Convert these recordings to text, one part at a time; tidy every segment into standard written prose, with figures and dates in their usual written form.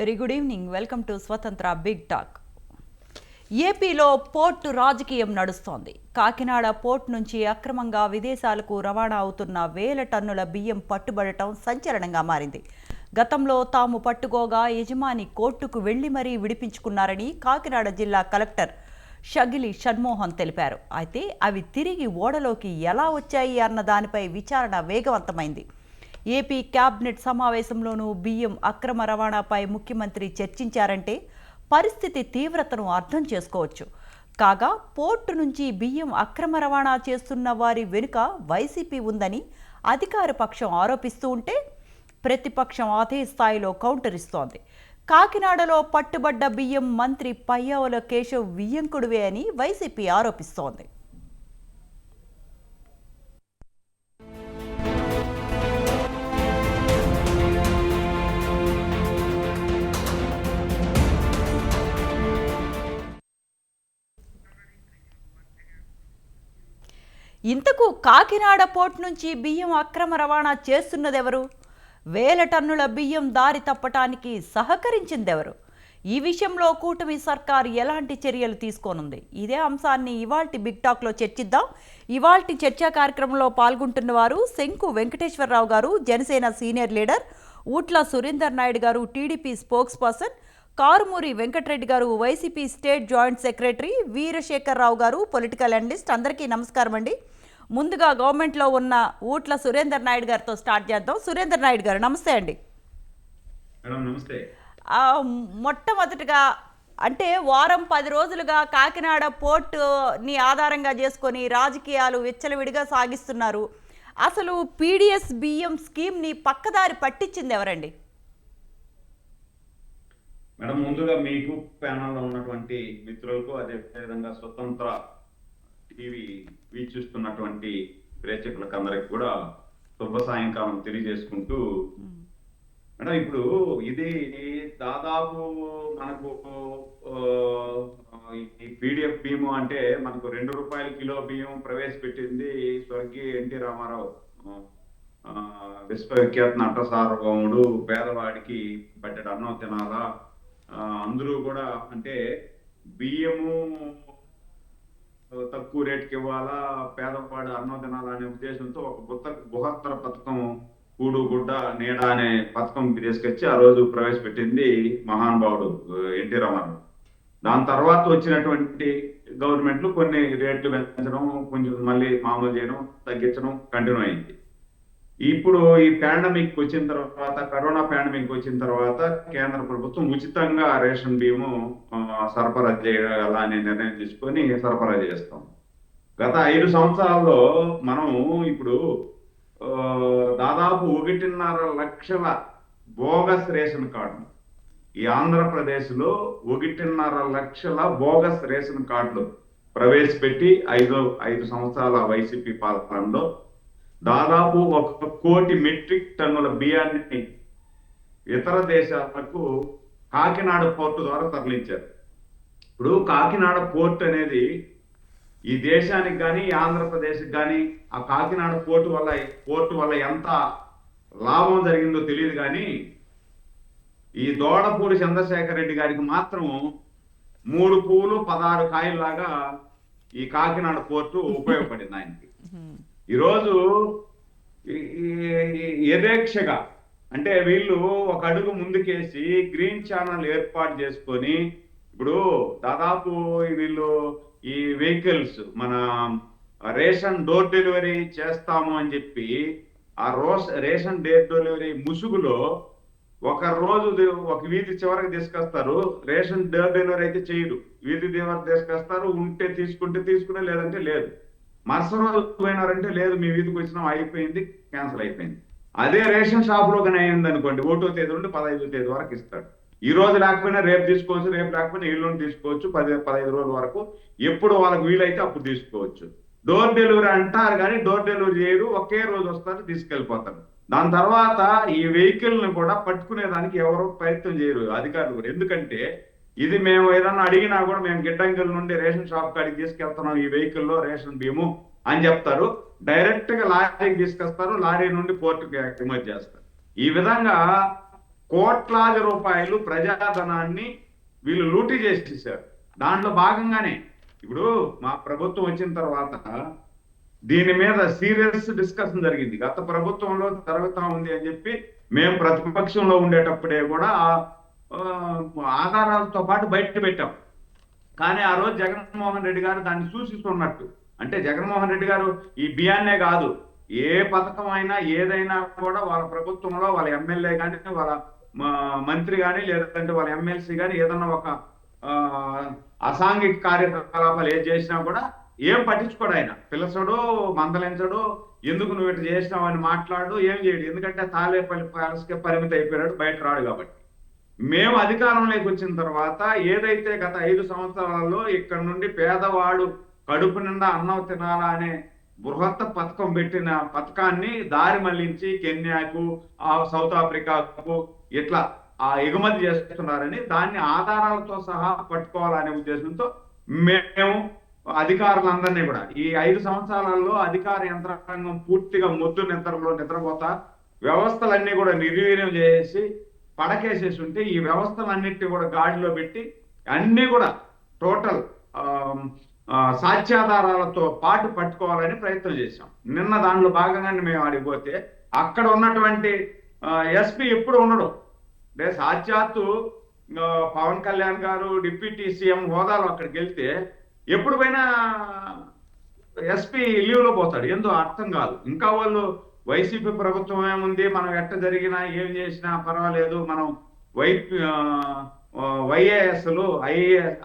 Very good evening. Welcome to స్వతంత్ర big talk. ఏపీలో port రాజకీయం నడుస్తోంది. కాకినాడ పోర్టు నుంచి అక్రమంగా విదేశాలకు రవాణా అవుతున్న వేల టన్నుల బియ్యం పట్టుబడటం సంచలనంగా మారింది. గతంలో తాము పట్టుకోగా యజమాని కోర్టుకు వెళ్లి మరీ విడిపించుకున్నారని కాకినాడ జిల్లా కలెక్టర్ షగిలి షణ్మోహన్ తెలిపారు. అయితే అవి తిరిగి ఓడలోకి ఎలా వచ్చాయి అన్న దానిపై విచారణ వేగవంతమైంది. ఏపీ క్యాబినెట్ సమావేశంలోనూ బియ్యం అక్రమ రవాణాపై ముఖ్యమంత్రి చర్చించారంటే పరిస్థితి తీవ్రతను అర్థం చేసుకోవచ్చు. కాగా పోర్టు నుంచి బియ్యం అక్రమ రవాణా చేస్తున్న వారి వెనుక వైసీపీ ఉందని అధికార పక్షం ఆరోపిస్తూ ఉంటే ప్రతిపక్షం అదే స్థాయిలో కౌంటర్ ఇస్తోంది. కాకినాడలో పట్టుబడ్డ బియ్యం మంత్రి పయ్యావుల కేశవ్ వియ్యంకుడివే అని వైసీపీ ఆరోపిస్తోంది. ఇంతకు కాకినాడ పోర్టు నుంచి బియ్యం అక్రమ రవాణా చేస్తున్నదెవరు? వేల టన్నుల బియ్యం దారి తప్పటానికి సహకరించిందెవరు? ఈ విషయంలో కూటమి సర్కార్ ఎలాంటి చర్యలు తీసుకోనుంది? ఇదే అంశాన్ని ఇవాల్టి బిగ్ టాక్లో చర్చిద్దాం. ఇవాల్టి చర్చా కార్యక్రమంలో పాల్గొంటున్న వారు Shanku Venkateswararao garu, Janasena senior leader, Ootla Surender Naidu garu, TDP spokesperson, Karumuri Venkatareddy garu, YCP state joint secretary, Veerasekhar Rao garu, political analyst. అందరికీ నమస్కారం అండి. ముందుగా గవర్నమెంట్లో ఉన్న ఊట్ల సురేందర్ నాయుడు గారితో స్టార్ట్ చేద్దాం. సురేందర్ నాయుడు గారు నమస్తే అండి. నమస్తే. మొట్టమొదటిగా అంటే వారం 10 రోజులుగా కాకినాడ పోర్టుని ఆధారంగా చేసుకొని రాజకీయాలు విచ్చలవిడిగా సాగిస్తున్నారు. అసలు పీడిఎస్ బియ్యం స్కీమ్ని పక్కదారి పట్టించింది ఎవరండి? మేడం, ముందుగా మీకు ప్యానల్లో ఉన్నటువంటి మిత్రులకు, అదేవిధంగా స్వతంత్ర టీవీ వీక్షిస్తున్నటువంటి ప్రేక్షకులకు అందరికి కూడా శుభ సాయంకాలం తెలియజేసుకుంటూ, మేడం ఇప్పుడు ఇది దాదాపు మనకు ఈ పీడిఎఫ్ బియ్యం అంటే మనకు ₹2 కిలో బియ్యం ప్రవేశపెట్టింది స్వర్గీయ ఎన్టీ రామారావు, విశ్వవిఖ్యాత నట సార్వభౌముడు. పేదవాడికి పట్టెడు అన్నం తినాలా, అందరూ కూడా అంటే బియ్యము తక్కువ రేటుకి ఇవ్వాలా, పేదవాడు అన్నం తినాలనే ఉద్దేశంతో ఒక బృహత్తర పథకం కూడు గుడ్డ నీడ అనే పథకం తీసుకొచ్చి ఆ రోజు ప్రవేశపెట్టింది మహానుభావుడు ఎన్టీ రామారావు. దాని తర్వాత వచ్చినటువంటి గవర్నమెంట్లు కొన్ని రేట్లు పెంచడం, కొంచెం మళ్ళీ మామూలు చేయడం, తగ్గించడం కంటిన్యూ అయింది. ఇప్పుడు ఈ పాండమిక్ వచ్చిన తర్వాత, కరోనా పాండమిక్ వచ్చిన తర్వాత కేంద్ర ప్రభుత్వం ఉచితంగా రేషన్ బియ్యము సరఫరా చేయాలా అనే నిర్ణయం తీసుకొని సరఫరా చేస్తాం. గత 5 సంవత్సరాల్లో మనం ఇప్పుడు దాదాపు 1.5 లక్షల బోగస్ రేషన్ కార్డులు ఈ ఆంధ్రప్రదేశ్లో 1.5 లక్షల బోగస్ రేషన్ కార్డులు ప్రవేశపెట్టి 5 సంవత్సరాల వైసీపీ పాలనలో దాదాపు 1 కోటి మెట్రిక్ టన్నుల బియ్యాన్ని ఇతర దేశాలకు కాకినాడ పోర్టు ద్వారా తరలించారు. ఇప్పుడు కాకినాడ పోర్టు అనేది ఈ దేశానికి కానీ ఆంధ్రప్రదేశ్కి కానీ ఆ కాకినాడ పోర్టు వల్ల ఎంత లాభం జరిగిందో తెలియదు. కానీ ఈ దోడపూడి చంద్రశేఖర్ రెడ్డి గారికి మాత్రం 3 పూలు 16 కాయల్లాగా ఈ కాకినాడ పోర్టు ఉపయోగపడింది ఆయనకి. ఈరోజు యథేక్షగా అంటే వీళ్ళు ఒక అడుగు ముందుకేసి గ్రీన్ ఛానల్ ఏర్పాటు చేసుకొని ఇప్పుడు దాదాపు వీళ్ళు ఈ వెహికల్స్ మన రేషన్ డోర్ డెలివరీ చేస్తాము అని చెప్పి ఆ రేషన్ డోర్ డెలివరీ ముసుగులో ఒక రోజు ఒక వీధి చివరికి తీసుకొస్తారు. రేషన్ డోర్ డెలివరీ అయితే చేయరు, వీధి చివరికి తీసుకొస్తారు. ఉంటే తీసుకుంటే లేదంటే లేదు. మరుసటి రోజు పోయినారంటే లేదు, మీ వీధికి వచ్చినా అయిపోయింది, క్యాన్సిల్ అయిపోయింది. అదే రేషన్ షాప్ లో కానీ అయింది అనుకోండి, 1వ తేదీ నుండి 15వ తేదీ వరకు ఇస్తాడు. ఈ రోజు లేకపోయినా రేపు తీసుకోవచ్చు, రేపు లేకపోయినా ఎల్లుండి తీసుకోవచ్చు, 15 రోజుల వరకు ఎప్పుడు వాళ్ళకి వీలైతే అప్పుడు తీసుకోవచ్చు. డోర్ డెలివరీ అంటారు కానీ డోర్ డెలివరీ చేయరు, ఒకే రోజు వస్తారు, తీసుకెళ్ళిపోతారు. దాని తర్వాత ఈ వెహికల్ ని కూడా పట్టుకునేదానికి ఎవరో ప్రయత్నం చేయరు అధికారులు కూడా. ఎందుకంటే ఇది మేము ఏదన్నా అడిగినా కూడా మేము గిడ్డంగిల నుండి రేషన్ షాప్ కాడికి తీసుకెళ్తున్నాం ఈ వెహికల్లో రేషన్ బియ్యము అని చెప్తారు. డైరెక్ట్ గా లారీకి తీసుకొస్తారు, లారీ నుండి పోర్టుకి ఎగుమతి చేస్తారు. ఈ విధంగా కోట్లాది రూపాయలు ప్రజాధనాన్ని వీళ్ళు లూటీ చేసేసారు. దాంట్లో భాగంగానే ఇప్పుడు మా ప్రభుత్వం వచ్చిన తర్వాత దీని మీద సీరియస్ డిస్కషన్ జరిగింది. గత ప్రభుత్వంలో జరుగుతా ఉంది అని చెప్పి మేము ప్రతిపక్షంలో ఉండేటప్పుడే కూడా ఆధారాలతో పాటు బయట పెట్టాం. కానీ ఆ రోజు జగన్మోహన్ రెడ్డి గారు దాన్ని సూచిస్తున్నట్టు, అంటే జగన్మోహన్ రెడ్డి గారు ఈ బియ్యాన్నే కాదు, ఏ పథకం అయినా ఏదైనా కూడా వాళ్ళ ప్రభుత్వంలో వాళ్ళ ఎమ్మెల్యే కానీ వాళ్ళ మంత్రి కానీ లేదంటే వాళ్ళ ఎమ్మెల్సీ కానీ ఏదన్నా ఒక అసాంఘిక కార్యకలాపాలు ఏం చేసినా కూడా ఏం పట్టించుకోడు. ఆయన పిలసడు, మందలించడు, ఎందుకు నువ్వు ఇట్లా చేసినావు అని మాట్లాడు, ఏం చేయడు. ఎందుకంటే తాలేపల్లి ప్యాలెస్కే పరిమితి అయిపోయాడు, బయట రాడు కాబట్టి. మేము అధికారంలోకి వచ్చిన తర్వాత ఏదైతే గత 5 సంవత్సరాలలో ఇక్కడ నుండి పేదవాడు కడుపు నిండా అన్నం తినాలా అనే బృహత్ పథకం పెట్టిన పథకాన్ని దారి మళ్లించి కెన్యాకు, సౌత్ ఆఫ్రికాకు ఇట్లా ఎగుమతి చేస్తున్నారని దాన్ని ఆధారాలతో సహా పట్టుకోవాలనే ఉద్దేశంతో మేము అధికారులందరినీ కూడా ఈ 5 సంవత్సరాలలో అధికార యంత్రాంగం పూర్తిగా మొద్దు నిద్రలో నిద్రపోతా వ్యవస్థలన్నీ కూడా నిర్వీర్యం చేసి పడకేసేసి ఉంటే ఈ వ్యవస్థలన్నింటినీ కూడా గాడిలో పెట్టి అన్ని కూడా టోటల్ సాక్ష్యాధారాలతో పాటు పట్టుకోవాలని ప్రయత్నం చేశాం. నిన్న దానిలో భాగంగానే మేము ఆడిపోతే అక్కడ ఉన్నటువంటి ఎస్పీ ఎప్పుడు ఉండడు. అంటే సాక్షాత్తు పవన్ కళ్యాణ్ గారు డిప్యూటీ సీఎం హోదాలో అక్కడికి వెళ్తే ఎప్పుడు పోయినా ఎస్పీ లీవ్లో పోతాడు. ఏందో అర్థం కాదు. ఇంకా వాళ్ళు వైసీపీ ప్రభుత్వం ఏముంది, మనం ఎట్ట జరిగినా ఏం చేసినా పర్వాలేదు, మనం వైఏఎస్లు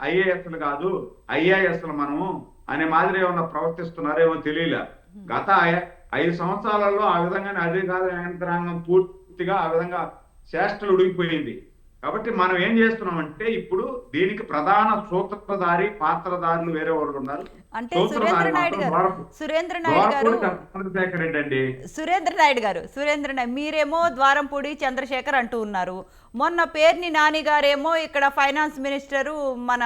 ఐఏఎస్లు కాదు ఐఏఎస్లు మనము అనే మాదిరి ఏమన్నా ప్రవర్తిస్తున్నారేమో తెలియలే. గత 5 సంవత్సరాలలో ఆ విధంగానే అధికార యంత్రాంగం పూర్తిగా ఆ విధంగా చేష్టలు ఉడిగిపోయింది. కాబట్టి మనం ఏం చేస్తున్నామంటే ఇప్పుడు దీనికి ప్రధాన సూత్రధారి పాత్రధారులు వేరే వాళ్ళు ఉన్నారు. అంటే సురేంద్ర నాయుడు మీరేమో ద్వారంపూడి చంద్రశేఖర్ అంటూ ఉన్నారు. మొన్న పేర్ని నాని గారేమో ఇక్కడ ఫైనాన్స్ మినిస్టరు మన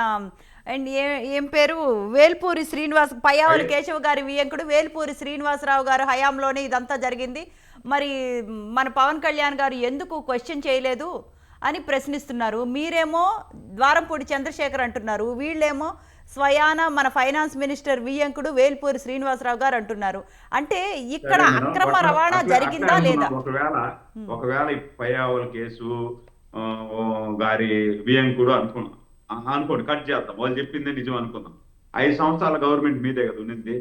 ఏం పేరు వేల్పూరి శ్రీనివాస్, పయ్యావుల కేశవ్ గారి వియంకుడు వేల్పూరి శ్రీనివాసరావు గారు హయాంలోనే ఇదంతా జరిగింది. మరి మన పవన్ కళ్యాణ్ గారు ఎందుకు క్వశ్చన్ చేయలేదు అని ప్రశ్నిస్తున్నారు. మీరేమో ద్వారంపూడి చంద్రశేఖర్ అంటున్నారు, వీళ్ళేమో స్వయాన మన ఫైనాన్స్ మినిస్టర్ వియంకుడు వేల్పూరి శ్రీనివాసరావు గారు అంటున్నారు. అంటే ఇక్కడ అక్రమ రవాణా జరిగిందా లేదా? ఒకవేళ పయ్యావుల కేసు గారి వియంకుడు అనుకోండి, కట్ చేద్దాం, వాళ్ళు చెప్పిందే నిజం అనుకుందాం. 5 సంవత్సరాల గవర్నమెంట్ మీదే కదా ఉన్నింది.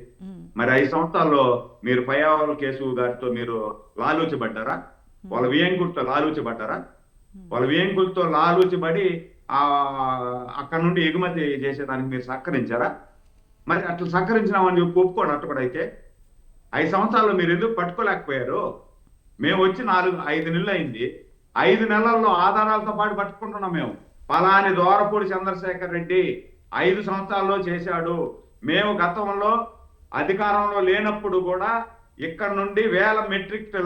మరి 5 సంవత్సరాల్లో మీరు పయ్యావుల కేసు గారితో మీరు లాలూచబడ్డారా? వాళ్ళ వియంకుడితో లాలూచబడ్డారా? వాళ్ళ వియంకులతో లాలూచిబడి అక్కడ నుండి ఎగుమతి చేసేదానికి మీరు సహకరించారా? మరి అట్లా సహకరించినామని చెప్పి ఒప్పుకోండి. అట్టు కూడా అయితే 5 సంవత్సరాల్లో మీరు ఎందుకు పట్టుకోలేకపోయారు? మేము వచ్చి 5 నెలలు అయింది. 5 నెలల్లో ఆధారాలతో పాటు పట్టుకుంటున్నాం. మేము పలాని ద్వారపూడి చంద్రశేఖర్ రెడ్డి 5 సంవత్సరాల్లో చేశాడు. మేము గతంలో అధికారంలో లేనప్పుడు కూడా ఇక్కడ నుండి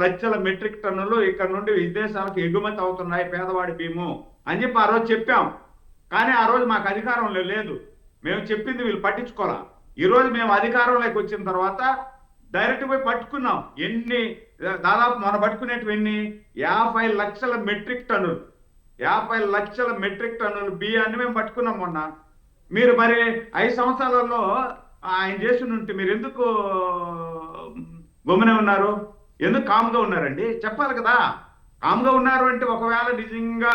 లక్షల మెట్రిక్ టన్నులు ఇక్కడ నుండి విదేశాలకు ఎగుమతి అవుతున్నాయి పేదవాడి భీము అని చెప్పి ఆ రోజు చెప్పాం. కానీ ఆ రోజు మాకు అధికారంలో లేదు. మేము చెప్పింది వీళ్ళు పట్టించుకోవాలా. ఈ రోజు మేము అధికారంలోకి వచ్చిన తర్వాత డైరెక్ట్ పోయి పట్టుకున్నాం. దాదాపు మనం పట్టుకునేటివి 50 లక్షల మెట్రిక్ టన్నులు 50 లక్షల మెట్రిక్ టన్నులు బియ్యాన్ని మేము పట్టుకున్నాం మొన్న. మీరు మరి 5 సంవత్సరాలలో ఆయన చేసి ఉంటే మీరు ఎందుకు గమ్మునే ఉన్నారు? ఎందుకు కామ్గా ఉన్నారండి? చెప్పాలి కదా. కామ్గా ఉన్నారు అంటే ఒకవేళ నిజంగా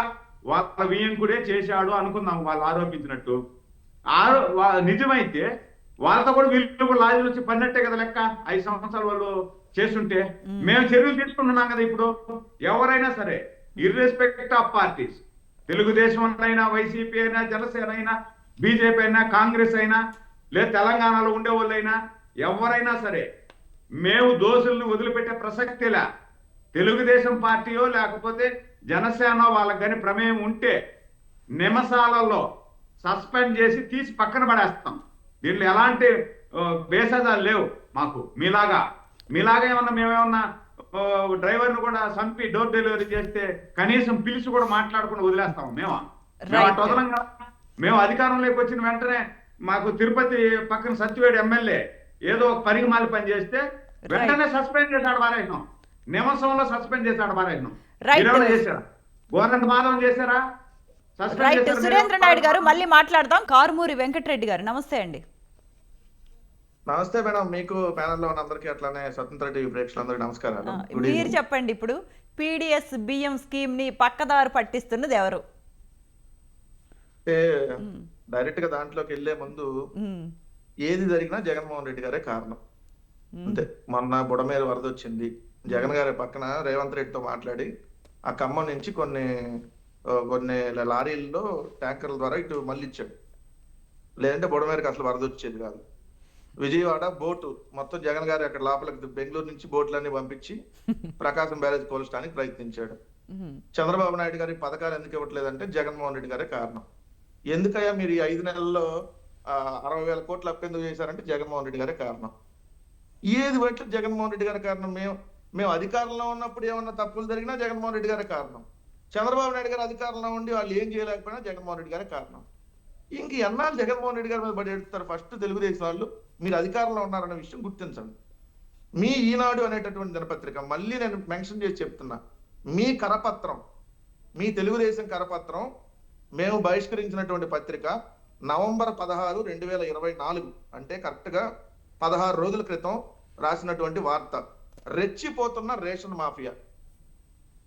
వాళ్ళ వియంకుడే చేశాడు అనుకుందాం, వాళ్ళు ఆరోపించినట్టు. నిజమైతే వాళ్ళతో కూడా వీళ్ళు కూడా లాజీలు వచ్చి పడినట్టే కదా లెక్క. 5 సంవత్సరాలు వాళ్ళు చేస్తుంటే మేము చర్యలు తీసుకుంటున్నాం కదా. ఇప్పుడు ఎవరైనా సరే ఇర్రెస్పెక్ట్ ఆఫ్ పార్టీస్, తెలుగుదేశం అయినా, వైసీపీ అయినా, జనసేన అయినా, బీజేపీ అయినా, కాంగ్రెస్ అయినా, లేదా తెలంగాణలో ఉండే వాళ్ళైనా ఎవరైనా సరే మేము దోషుల్ని వదిలిపెట్టే ప్రసక్తిలా. తెలుగుదేశం పార్టీయో లేకపోతే జనసేన వాళ్ళకి కానీ ప్రమేయం ఉంటే నిమిషాలలో సస్పెండ్ చేసి తీసి పక్కన పడేస్తాం. దీంట్లో ఎలాంటి భేషజాలు లేవు మాకు. మీలాగా ఏమన్నా మేమేమన్నా డ్రైవర్ను కూడా చంపి డోర్ డెలివరీ చేస్తే కనీసం పిలిచి కూడా మాట్లాడకుండా వదిలేస్తాము మేము అటు వదలంగా. మేము అధికారంలోకి వచ్చిన వెంటనే మాకు తిరుపతి పక్కన సత్యవేడు ఎమ్మెల్యే ఏదో ఒక పరిగమాలి పని చేస్తే వెంటనే సస్పెండ్ చేశాడు, పారేసినాం. నిమిషంలో సస్పెండ్ చేశాడు, పారేసినాం. చేశాడు. గోరంట మాధవం చేశారా? సస్పెండ్ రైట్, చేశారు మీరు? సురేంద్ర నాయుడు గారు మళ్ళీ మాట్లాడదాం. కారుమూరి వెంకటరెడ్డి గారు నమస్తే అండి. నమస్తే మేడం, మీకు ప్యానెల్లో ఉన్న అందరికీ అట్లానే స్వతంత్ర టీవీ ప్రేక్షకులందరికీ నమస్కారాలు. గుడ్ మీరు ఈవినింగ్. చెప్పండి, ఇప్పుడు పీడిఎస్ బియ్యం స్కీమ్ ని పక్కదారి పట్టిస్తున్నది ఎవరు? అంటే డైరెక్ట్ గా దాంట్లోకి వెళ్లే ముందు ఉమ్, ఏది జరిగినా జగన్మోహన్ రెడ్డి గారే కారణం. అంతే. మొన్న బుడమేరు వరద వచ్చింది, జగన్ గారి పక్కన రేవంత్ రెడ్డితో మాట్లాడి ఆ ఖమ్మం నుంచి కొన్ని లారీల్లో ట్యాంకర్ల ద్వారా ఇటు మళ్ళీ ఇచ్చాడు. లేదంటే బుడమేరుకి అసలు వరద వచ్చేది కాదు. విజయవాడ బోటు మొత్తం జగన్ గారు అక్కడ లోపలికి బెంగళూరు నుంచి బోట్లన్నీ పంపించి ప్రకాశం బ్యారేజ్ కోల్చడానికి ప్రయత్నించాడు. ఉమ్, చంద్రబాబు నాయుడు గారి పథకాలు ఎందుకు ఇవ్వట్లేదంటే జగన్మోహన్ రెడ్డి గారే కారణం. ఎందుకయ్యా మీరు ఈ 5 నెలల్లో 60,000 కోట్లు అప్పెందుకు చేశారంటే జగన్మోహన్ రెడ్డి గారే కారణం. ఏది బట్టి జగన్మోహన్ రెడ్డి గారి కారణం. మేము అధికారంలో ఉన్నప్పుడు ఏమన్నా తప్పులు జరిగినా జగన్మోహన్ రెడ్డి గారే కారణం. చంద్రబాబు నాయుడు గారు అధికారంలో ఉండి వాళ్ళు ఏం చేయలేకపోయినా జగన్మోహన్ రెడ్డి గారే కారణం. ఇంక ఎన్నాళ్ళు జగన్మోహన్ రెడ్డి గారి మీద పడి ఎడుతారు? ఫస్ట్ తెలుగుదేశం వాళ్ళు మీరు అధికారంలో ఉన్నారన్న విషయం గుర్తించండి. మీ ఈనాడు అనేటటువంటి దినపత్రిక, మళ్ళీ నేను మెన్షన్ చేసి చెప్తున్నా, మీ కరపత్రం, మీ తెలుగుదేశం కరపత్రం మేము బహిష్కరించినటువంటి పత్రిక నవంబర్ 16, 2024 అంటే కరెక్ట్ గా 16 రోజుల క్రితం రాసినటువంటి వార్త. రెచ్చిపోతున్న ration mafia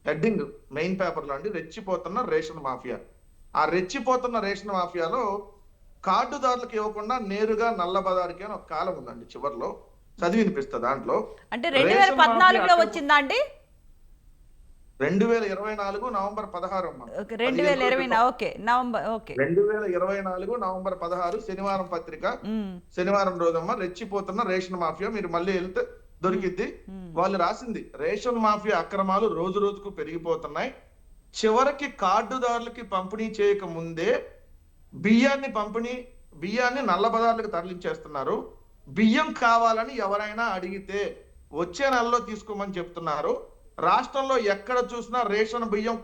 heading main paper లో అండి, రెచ్చిపోతున్న రేషన్ మాఫియా. ఆ రెచ్చిపోతున్న రేషన్ మాఫియాలో కార్డుదారులకు ఇవ్వకుండా నేరుగా నల్ల బజారుకి అని ఒక కాలం ఉందండి, చివర్లో చదివి వినిపిస్తా. దాంట్లో అంటే 2014లో వచ్చిందా అండి? 2024 నవంబర్ 16 అమ్మా. 2020 ఓకే, నవంబర్ ఓకే. 2024 నవంబర్ 16 శనివారం పత్రిక. శనివారం రోజమ్మా రెచ్చిపోతున్న రేషన్ మాఫియా. మీరు మళ్ళీ వెళ్తే దొరికిద్ది. వాళ్ళు రాసింది రేషన్ మాఫియా అక్రమాలు రోజు రోజుకు పెరిగిపోతున్నాయి. చివరికి కార్డుదారులకి పంపిణీ చేయక ముందే బియ్యాన్ని నల్ల బజార్లకు తరలించేస్తున్నారు. బియ్యం కావాలని ఎవరైనా అడిగితే వచ్చే నెలలో తీసుకోమని చెప్తున్నారు. రాష్ట్రంలో ఎక్కడ చూసినా రేషన్ బియ్యం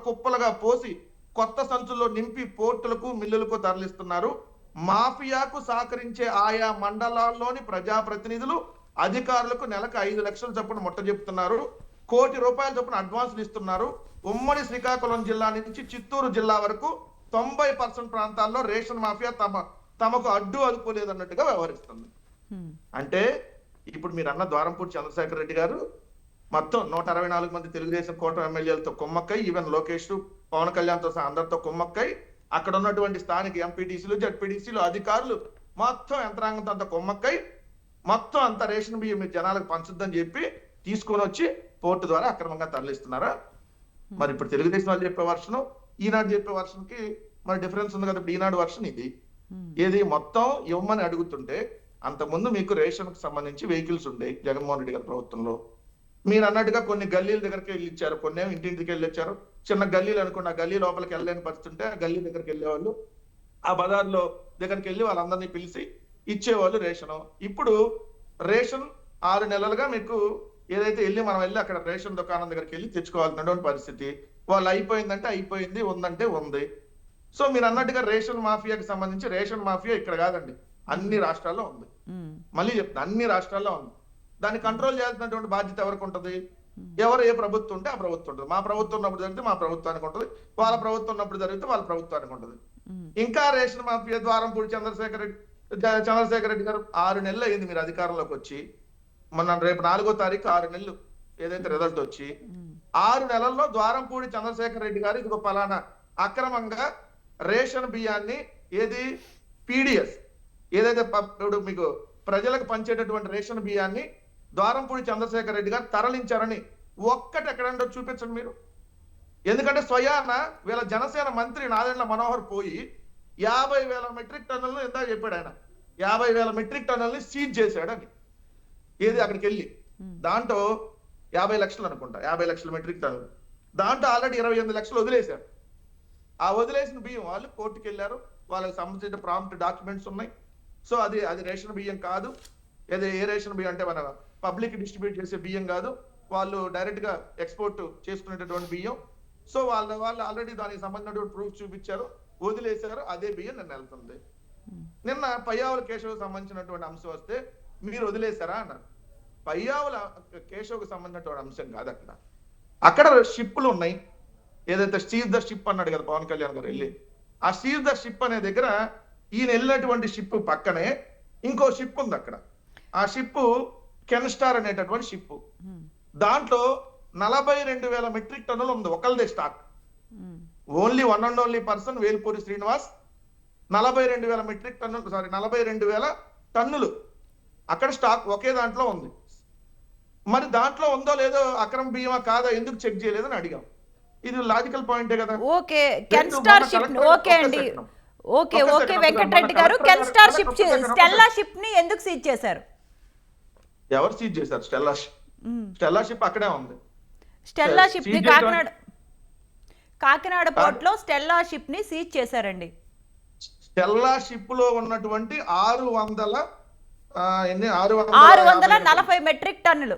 కుప్పలుగా పోసి కొత్త సంచుల్లో నింపి పోర్టులకు మిల్లులకు తరలిస్తున్నారు. మాఫియాకు సహకరించే ఆయా మండలాల్లోని ప్రజాప్రతినిధులు అధికారులకు నెలకు 5 లక్షల చొప్పున ముట్ట చెప్తున్నారు. 1 కోటి రూపాయల చొప్పున అడ్వాన్సులు ఇస్తున్నారు. ఉమ్మడి శ్రీకాకుళం జిల్లా నుంచి చిత్తూరు జిల్లా వరకు 90% ప్రాంతాల్లో రేషన్ మాఫియా తమకు అడ్డు అదుపులేదన్నట్టుగా వ్యవహరిస్తుంది. అంటే ఇప్పుడు మీరు అన్న ద్వారంపూడి చంద్రశేఖర్ రెడ్డి గారు మొత్తం 164 మంది తెలుగుదేశం కోట ఎమ్మెల్యేలతో కుమ్మక్కై, ఈవెన్ లోకేష్, పవన్ కళ్యాణ్ తో సహా అందరితో కుమ్మక్కై, అక్కడ ఉన్నటువంటి స్థానిక ఎంపీటీసీలు, జడ్పీటీసీలు, అధికారులు మొత్తం యంత్రాంగంతో అంత కుమ్మక్కై మొత్తం అంత రేషన్ బియ్యం మీరు జనాలకు పంచుద్దని చెప్పి తీసుకొని వచ్చి పోర్టు ద్వారా అక్రమంగా తరలిస్తున్నారా? మరి ఇప్పుడు తెలుగుదేశం వాళ్ళు చెప్పే వర్షను, ఈనాడు చెప్పే వర్షన్కి మరి డిఫరెన్స్ ఉంది కదా. ఇప్పుడు ఈనాడు వర్షన్ ఇది ఏది మొత్తం ఇవ్వమని అడుగుతుంటే, అంతకుముందు మీకు రేషన్ కు సంబంధించి వెహికల్స్ ఉండే జగన్మోహన్ రెడ్డి గారి ప్రభుత్వంలో. మీరు అన్నట్టుగా కొన్ని గల్లీల దగ్గరికి వెళ్ళి ఇచ్చారు, కొన్ని ఇంటింటికి వెళ్ళి ఇచ్చారు. చిన్న గల్లీలు అనుకున్న గల్లీ లోపలికి వెళ్ళలేని పరిస్థితి ఉంటే ఆ గల్లీ దగ్గరికి వెళ్ళేవాళ్ళు, ఆ బజార్లో దగ్గరికి వెళ్ళి వాళ్ళందరినీ పిలిచి ఇచ్చేవాళ్ళు రేషను. ఇప్పుడు రేషన్ 6 నెలలుగా మీకు ఏదైతే మనం వెళ్ళి అక్కడ రేషన్ దుకాణం దగ్గరికి వెళ్ళి తెచ్చుకోవాల్సినటువంటి పరిస్థితి. వాళ్ళు అయిపోయిందంటే అయిపోయింది, ఉందంటే ఉంది. సో మీరు అన్నట్టుగా రేషన్ మాఫియాకి సంబంధించి రేషన్ మాఫియా ఇక్కడ కాదండి, అన్ని రాష్ట్రాల్లో ఉంది. మళ్ళీ చెప్తా, అన్ని రాష్ట్రాల్లో ఉంది. దాన్ని కంట్రోల్ చేయాల్సినటువంటి బాధ్యత ఎవరికి ఉంటుంది? ఎవరు ఏ ప్రభుత్వం ఉంటే ఆ ప్రభుత్వం ఉంటుంది. మా ప్రభుత్వం ఉన్నప్పుడు జరిగితే మా ప్రభుత్వానికి ఉంటుంది, వాళ్ళ ప్రభుత్వం ఉన్నప్పుడు జరిగితే వాళ్ళ ప్రభుత్వానికి ఉంటుంది. ఇంకా రేషన్ మాఫియా ద్వారంపూడి చంద్రశేఖర్ రెడ్డి గారు 6 నెలలు అయింది మీరు అధికారంలోకి వచ్చి. మొన్న రేపు 4వ తారీఖు 6 నెలలు ఏదైతే రిజల్ట్ వచ్చి 6 నెలల్లో ద్వారంపూడి చంద్రశేఖర్ రెడ్డి గారు ఇదిగో పలానా అక్రమంగా రేషన్ బియ్యాన్ని ఏది పీడిఎస్ ఏదైతే ఇప్పుడు మీకు ప్రజలకు పంచేటటువంటి రేషన్ బియ్యాన్ని ద్వారంపూడి చంద్రశేఖర్ రెడ్డి గారు తరలించారని ఒక్కటి ఎక్కడంటో చూపించండి మీరు. ఎందుకంటే స్వయాన వీళ్ళ జనసేన మంత్రి నాదెండ్ల మనోహర్ పోయి 50,000 మెట్రిక్ టన్నులను ఎంత చెప్పాడు ఆయన, 50,000 మెట్రిక్ టన్నుల్ని సీజ్ చేశాడని. ఏది అక్కడికి వెళ్ళి దాంట్లో 50 లక్షలు అనుకుంటా, 50 లక్షల మెట్రిక్ టన్నులు. దాంట్లో ఆల్రెడీ 28 లక్షలు వదిలేశారు. ఆ వదిలేసిన బియ్యం వాళ్ళు కోర్టుకు వెళ్ళారు, వాళ్ళకి సంబంధించిన ప్రాంప్ట్ డాక్యుమెంట్స్ ఉన్నాయి. సో అది రేషన్ బియ్యం కాదు. ఏ రేషన్ బియ్యం అంటే మన పబ్లిక్ డిస్ట్రిబ్యూట్ చేసే బియ్యం కాదు, వాళ్ళు డైరెక్ట్ గా ఎక్స్పోర్ట్ చేసుకునేటటువంటి బియ్యం. సో వాళ్ళు ఆల్రెడీ దానికి సంబంధించినటువంటి ప్రూఫ్ చూపించారు, వదిలేశారు. అదే బియ్యం నిన్న వెళ్తుంది. నిన్న పయ్యావుల కేశవ్ సంబంధించినటువంటి అంశం వస్తే మీరు వదిలేశారా అన్నారు. పయ్యావుల కేశవ్కి సంబంధించినటువంటి అంశం కాదు. అక్కడ షిప్పులు ఉన్నాయి, ఏదైతే సీజ్ ద షిప్ అన్నాడు కదా పవన్ కళ్యాణ్ గారు వెళ్ళి, ఆ సీజ్ ద షిప్ అనే దగ్గర ఈయన వెళ్ళినటువంటి షిప్ పక్కనే ఇంకో షిప్ ఉంది అక్కడ. ఆ షిప్ కెన్ స్టార్ అనేటటువంటి షిప్. దాంట్లో 42,000 మెట్రిక్ టన్నులు ఉంది ఒకళ్ళదే stock. Only one and only person Velpuri Srinivas 42,000 metric టన్నులు 42,000 టన్నులు అక్కడ స్టాక్ ఒకే దాంట్లో ఉంది. మరి దాంట్లో ఉందో లేదో అక్రమ బియ్యమా కాదా ఎందుకు చెక్ చేయలేదని అడిగాం. ఇది లాజికల్ పాయింటే కదా. Okay can star ship okay అండి ఓకే ఓకే వెంకటరెడ్డి గారు can star ship Stella ship ని ఎందుకు సీజ్ చేశారు? ఎవరు సీజ్ చేశారు? స్టెల్లా షిప్ అక్కడే ఉంది. స్టెల్లా షిప్ ని కాకినాడ పోర్ట్ లో స్టెల్లా షిప్ ని సీజ్ చేశారండి. స్టెల్లా షిప్ లో ఉన్నటువంటి 640 మెట్రిక్ టన్నులు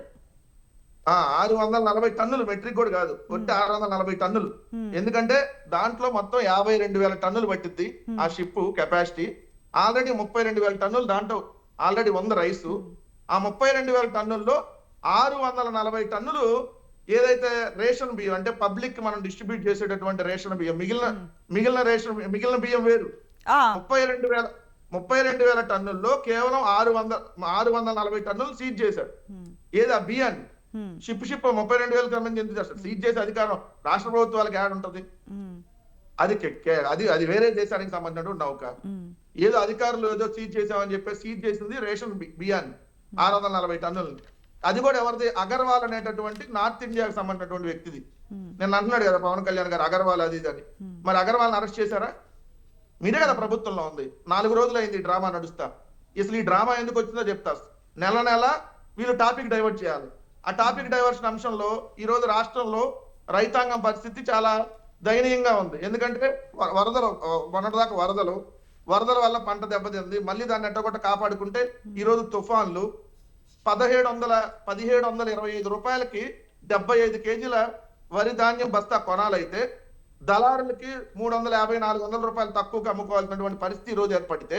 640 టన్నులు మెట్రిక్ కూడా కాదు, ఒట్టి 640 టన్నులు. ఎందుకంటే దాంట్లో మొత్తం 52,000 టన్నులు పట్టింది ఆ షిప్ కెపాసిటీ. ఆల్రెడీ 32,000 టన్నులు దాంట్లో ఆల్రెడీ ఉంది రైసు. ఆ 32,000 టన్నుల్లో 640 టన్నులు ఏదైతే రేషన్ బియ్యం అంటే పబ్లిక్ మనం డిస్ట్రిబ్యూట్ చేసేటటువంటి రేషన్ బియ్యం, మిగిలిన బియ్యం వేరు. 32,000 టన్నుల్లో కేవలం 640 టన్నులు సీజ్ చేశారు. ఏది ఆ బియ్యాన్ని షిప్ 32,000 సంబంధించి ఎందుకు చేస్తారు? సీజ్ చేసే అధికారం రాష్ట్ర ప్రభుత్వాలకు యాడ్ ఉంటది. అది వేరే దేశానికి సంబంధించినటువంటి నౌక. ఏదో అధికారులు ఏదో సీజ్ చేసామని చెప్పి సీజ్ చేసింది రేషన్ బియ్యాన్ని 640 టన్నులు. అది కూడా ఎవరిది? అగర్వాల్ అనేటటువంటి నార్త్ ఇండియాకి సంబంధించినటువంటి వ్యక్తిది. నేను అంటున్నాడు కదా పవన్ కళ్యాణ్ గారు అగర్వాల్ అది అని. మరి అగర్వాల్ని అరెస్ట్ చేశారా? మీరే కదా ప్రభుత్వంలో ఉంది. 4 రోజులు అయింది ఈ డ్రామా నడుస్తా. అసలు ఈ డ్రామా ఎందుకు వచ్చిందో చెప్తా. నెల వీళ్ళు టాపిక్ డైవర్ట్ చేయాలి. ఆ టాపిక్ డైవర్షన్ అంశంలో ఈ రోజు రాష్ట్రంలో రైతాంగం పరిస్థితి చాలా దయనీయంగా ఉంది. ఎందుకంటే మొన్నటిదాకా వరదల వల్ల పంట దెబ్బతింది. మళ్ళీ దాన్ని ఎట్టగొట్ట కాపాడుకుంటే ఈ రోజు తుఫాన్లు 1725 రూపాయలకి 75 కేజీల వరి ధాన్యం బస్తా కొనాలైతే దళారులకి 350-400 రూపాయలు తక్కువకి అమ్ముకోవాల్సినటువంటి పరిస్థితి ఈ రోజు ఏర్పడితే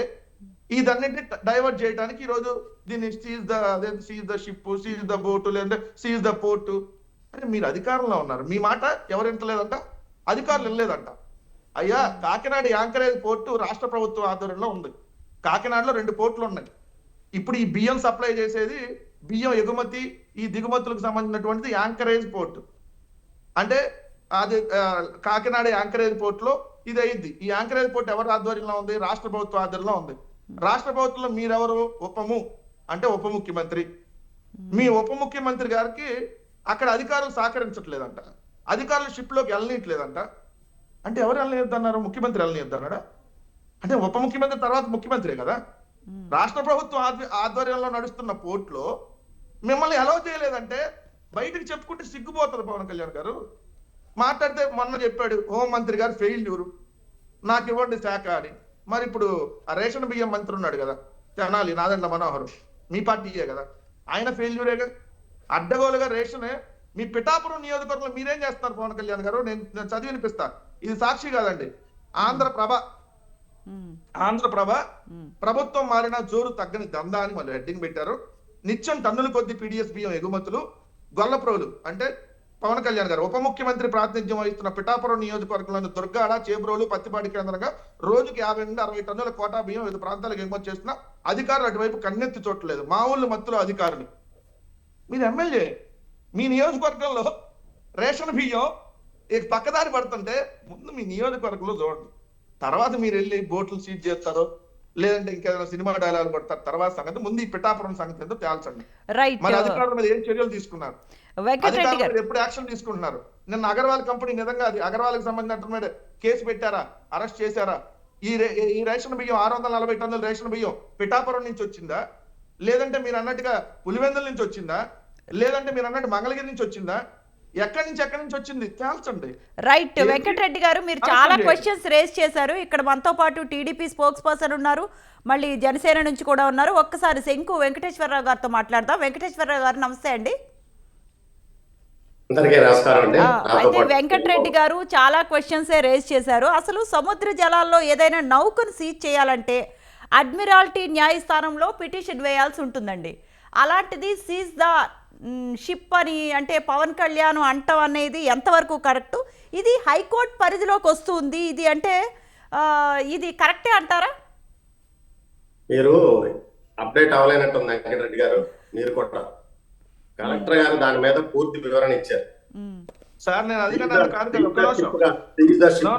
ఇదన్నింటినీ డైవర్ట్ చేయడానికి ఈ రోజు దీన్ని seize the ship, seize the boat, లేదంటే సీజ్ ద పోర్టు అంటే మీరు అధికారంలో ఉన్నారు. మీ మాట ఎవరు వింటలేదంట, అధికారులు వినలేదంట. అయ్యా కాకినాడ యాంకరేజ్ పోర్టు రాష్ట్ర ప్రభుత్వం ఆధ్వర్యంలో ఉంది. కాకినాడలో 2 పోర్టులు ఉన్నాయి. ఇప్పుడు ఈ బియ్యం సప్లై చేసేది బియ్యం ఎగుమతి ఈ దిగుమతులకు సంబంధించినటువంటిది యాంకరేజ్ పోర్టు. అంటే అది కాకినాడ యాంకరేజ్ పోర్ట్ లో ఇది అయింది. ఈ యాంకరేజ్ పోర్ట్ ఎవరి ఆధ్వర్యంలో ఉంది? రాష్ట్ర ప్రభుత్వ ఆధ్వర్యంలో ఉంది. రాష్ట్ర ప్రభుత్వంలో మీరెవరు? ఉప ముఖ్యమంత్రి. మీ ఉప ముఖ్యమంత్రి గారికి అక్కడ అధికారులు సహకరించట్లేదంట. అధికారులు షిప్ లోకి వెళ్ళనీయట్లేదంట. అంటే ఎవరు వెళ్ళనియద్దన్నారు? ముఖ్యమంత్రి వెళ్ళనియద్దన్నాడా? అంటే ఉప ముఖ్యమంత్రి తర్వాత ముఖ్యమంత్రి కదా. రాష్ట్ర ప్రభుత్వం ఆధ్వర్యంలో నడుస్తున్న పోర్ట్లో మిమ్మల్ని అలౌ చేయలేదంటే బయటకు చెప్పుకుంటే సిగ్గుపోతారు పవన్ కళ్యాణ్ గారు. మాట్లాడితే మొన్న చెప్పాడు హోంమంత్రి గారు ఫెయిల్యూరు, నాకు ఇవ్వండి శాఖ అని. మరి ఇప్పుడు ఆ రేషన్ బియ్యం మంత్రి ఉన్నాడు కదా తెనాలి నాదెండ్ల మనోహర్, మీ పార్టీయే కదా, ఆయన ఫెయిల్యూరే కదా. అడ్డగోలుగా రేషనే మీ పిఠాపురం నియోజకవర్గంలో మీరేం చేస్తున్నారు పవన్ కళ్యాణ్ గారు? నేను చదివి వినిపిస్తా. ఇది సాక్షి కాదండి, ఆంధ్రప్రభ ప్రభుత్వం మారిన జోరు తగ్గని దందా అని మళ్ళీ హెడ్డింగ్ పెట్టారు. నిత్యం టన్నుల కొద్ది పీడిఎస్ బియ్యం ఎగుమతులు. గొల్లప్రోలు అంటే పవన్ కళ్యాణ్ గారు ఉప ముఖ్యమంత్రి ప్రాతినిధ్యం వహిస్తున్న పిఠాపురం నియోజకవర్గంలోని దుర్గాడ, చేబ్రోలు, పత్తిపాటి కేంద్రంగా రోజుకి 50 నుండి 60 టన్నుల కోటా బియ్యం వివిధ ప్రాంతాలకు ఎగుమతి చేస్తున్న అధికారులు అటువైపు కన్నెత్తి చూడలేదు. మా ఊళ్ళు మత్తులో అధికారులు. మీరు ఎమ్మెల్యే, మీ నియోజకవర్గంలో రేషన్ బియ్యం పక్కదారి పడుతుంటే ముందు మీ నియోజకవర్గంలో చూడండి. తర్వాత మీరు వెళ్ళి బోట్లు సీజ్ చేస్తారో లేదంటే ఇంకేదైనా సినిమా డైలాగ్ పడతారు. తర్వాత సంగతి ముందు ఈ పిఠాపురం సంగతి ఏంటో తేల్చండి. మరి అధికారుల మీద ఏం చర్యలు తీసుకున్నారు? ఎప్పుడు యాక్షన్ తీసుకుంటున్నారు? నిన్న అగర్వాల్ కంపెనీ నిజంగా అది అగర్వాల్కి సంబంధించిన కేసు పెట్టారా? అరెస్ట్ చేశారా? ఈ రేషన్ బియ్యం 640 టన్నుల రేషన్ బియ్యం పిఠాపురం నుంచి వచ్చిందా, లేదంటే మీరు అన్నట్టుగా పులివెందుల నుంచి వచ్చిందా, లేదంటే మీరు అన్నట్టు మంగళగిరి నుంచి వచ్చిందా? ఎక్కడి నుంచి వచ్చింది తేల్చండి. రైట్ వెంకటరెడ్డి గారు, మీరు చాలా క్వశ్చన్స్ రేస్ చేశారు. ఇక్కడ మనతో పాటు టీడీపీ స్పోక్స్ పర్సన్ ఉన్నారు, మళ్ళీ జనసేన నుంచి కూడా ఉన్నారు. ఒక్కసారి శంకు వెంకటేశ్వరరావు గారితో మాట్లాడదాం. వెంకటేశ్వరరావు గారు నమస్తే అండి. అయితే వెంకటరెడ్డి గారు చాలా క్వశ్చన్స్ రేస్ చేశారు. అసలు సముద్ర జలాల్లో ఏదైనా నౌకను సీజ్ చేయాలంటే అడ్మిరాల్టీ న్యాయస్థానంలో పిటిషన్ వేయాల్సి ఉంటుందండి. అలాంటిది సీజ్ ద షిప్ అని అంటే పవన్ కళ్యాణ్ అంటం అనేది ఎంతవరకు కరెక్టు? ఇది హైకోర్టు పరిధిలోకి వస్తుంది, ఇది అంటే ఇది కరెక్టే అంటారా? మీరు అప్డేట్ అవ్వలేనట్టుంది వెంకటరెడ్డి గారు. మీరు కూడా కలెక్టర్ గారు దాని మీద పూర్తి వివరణ ఇచ్చారు. సార్ నేను అది కాదు కదా, ఒక్క నిమిషం.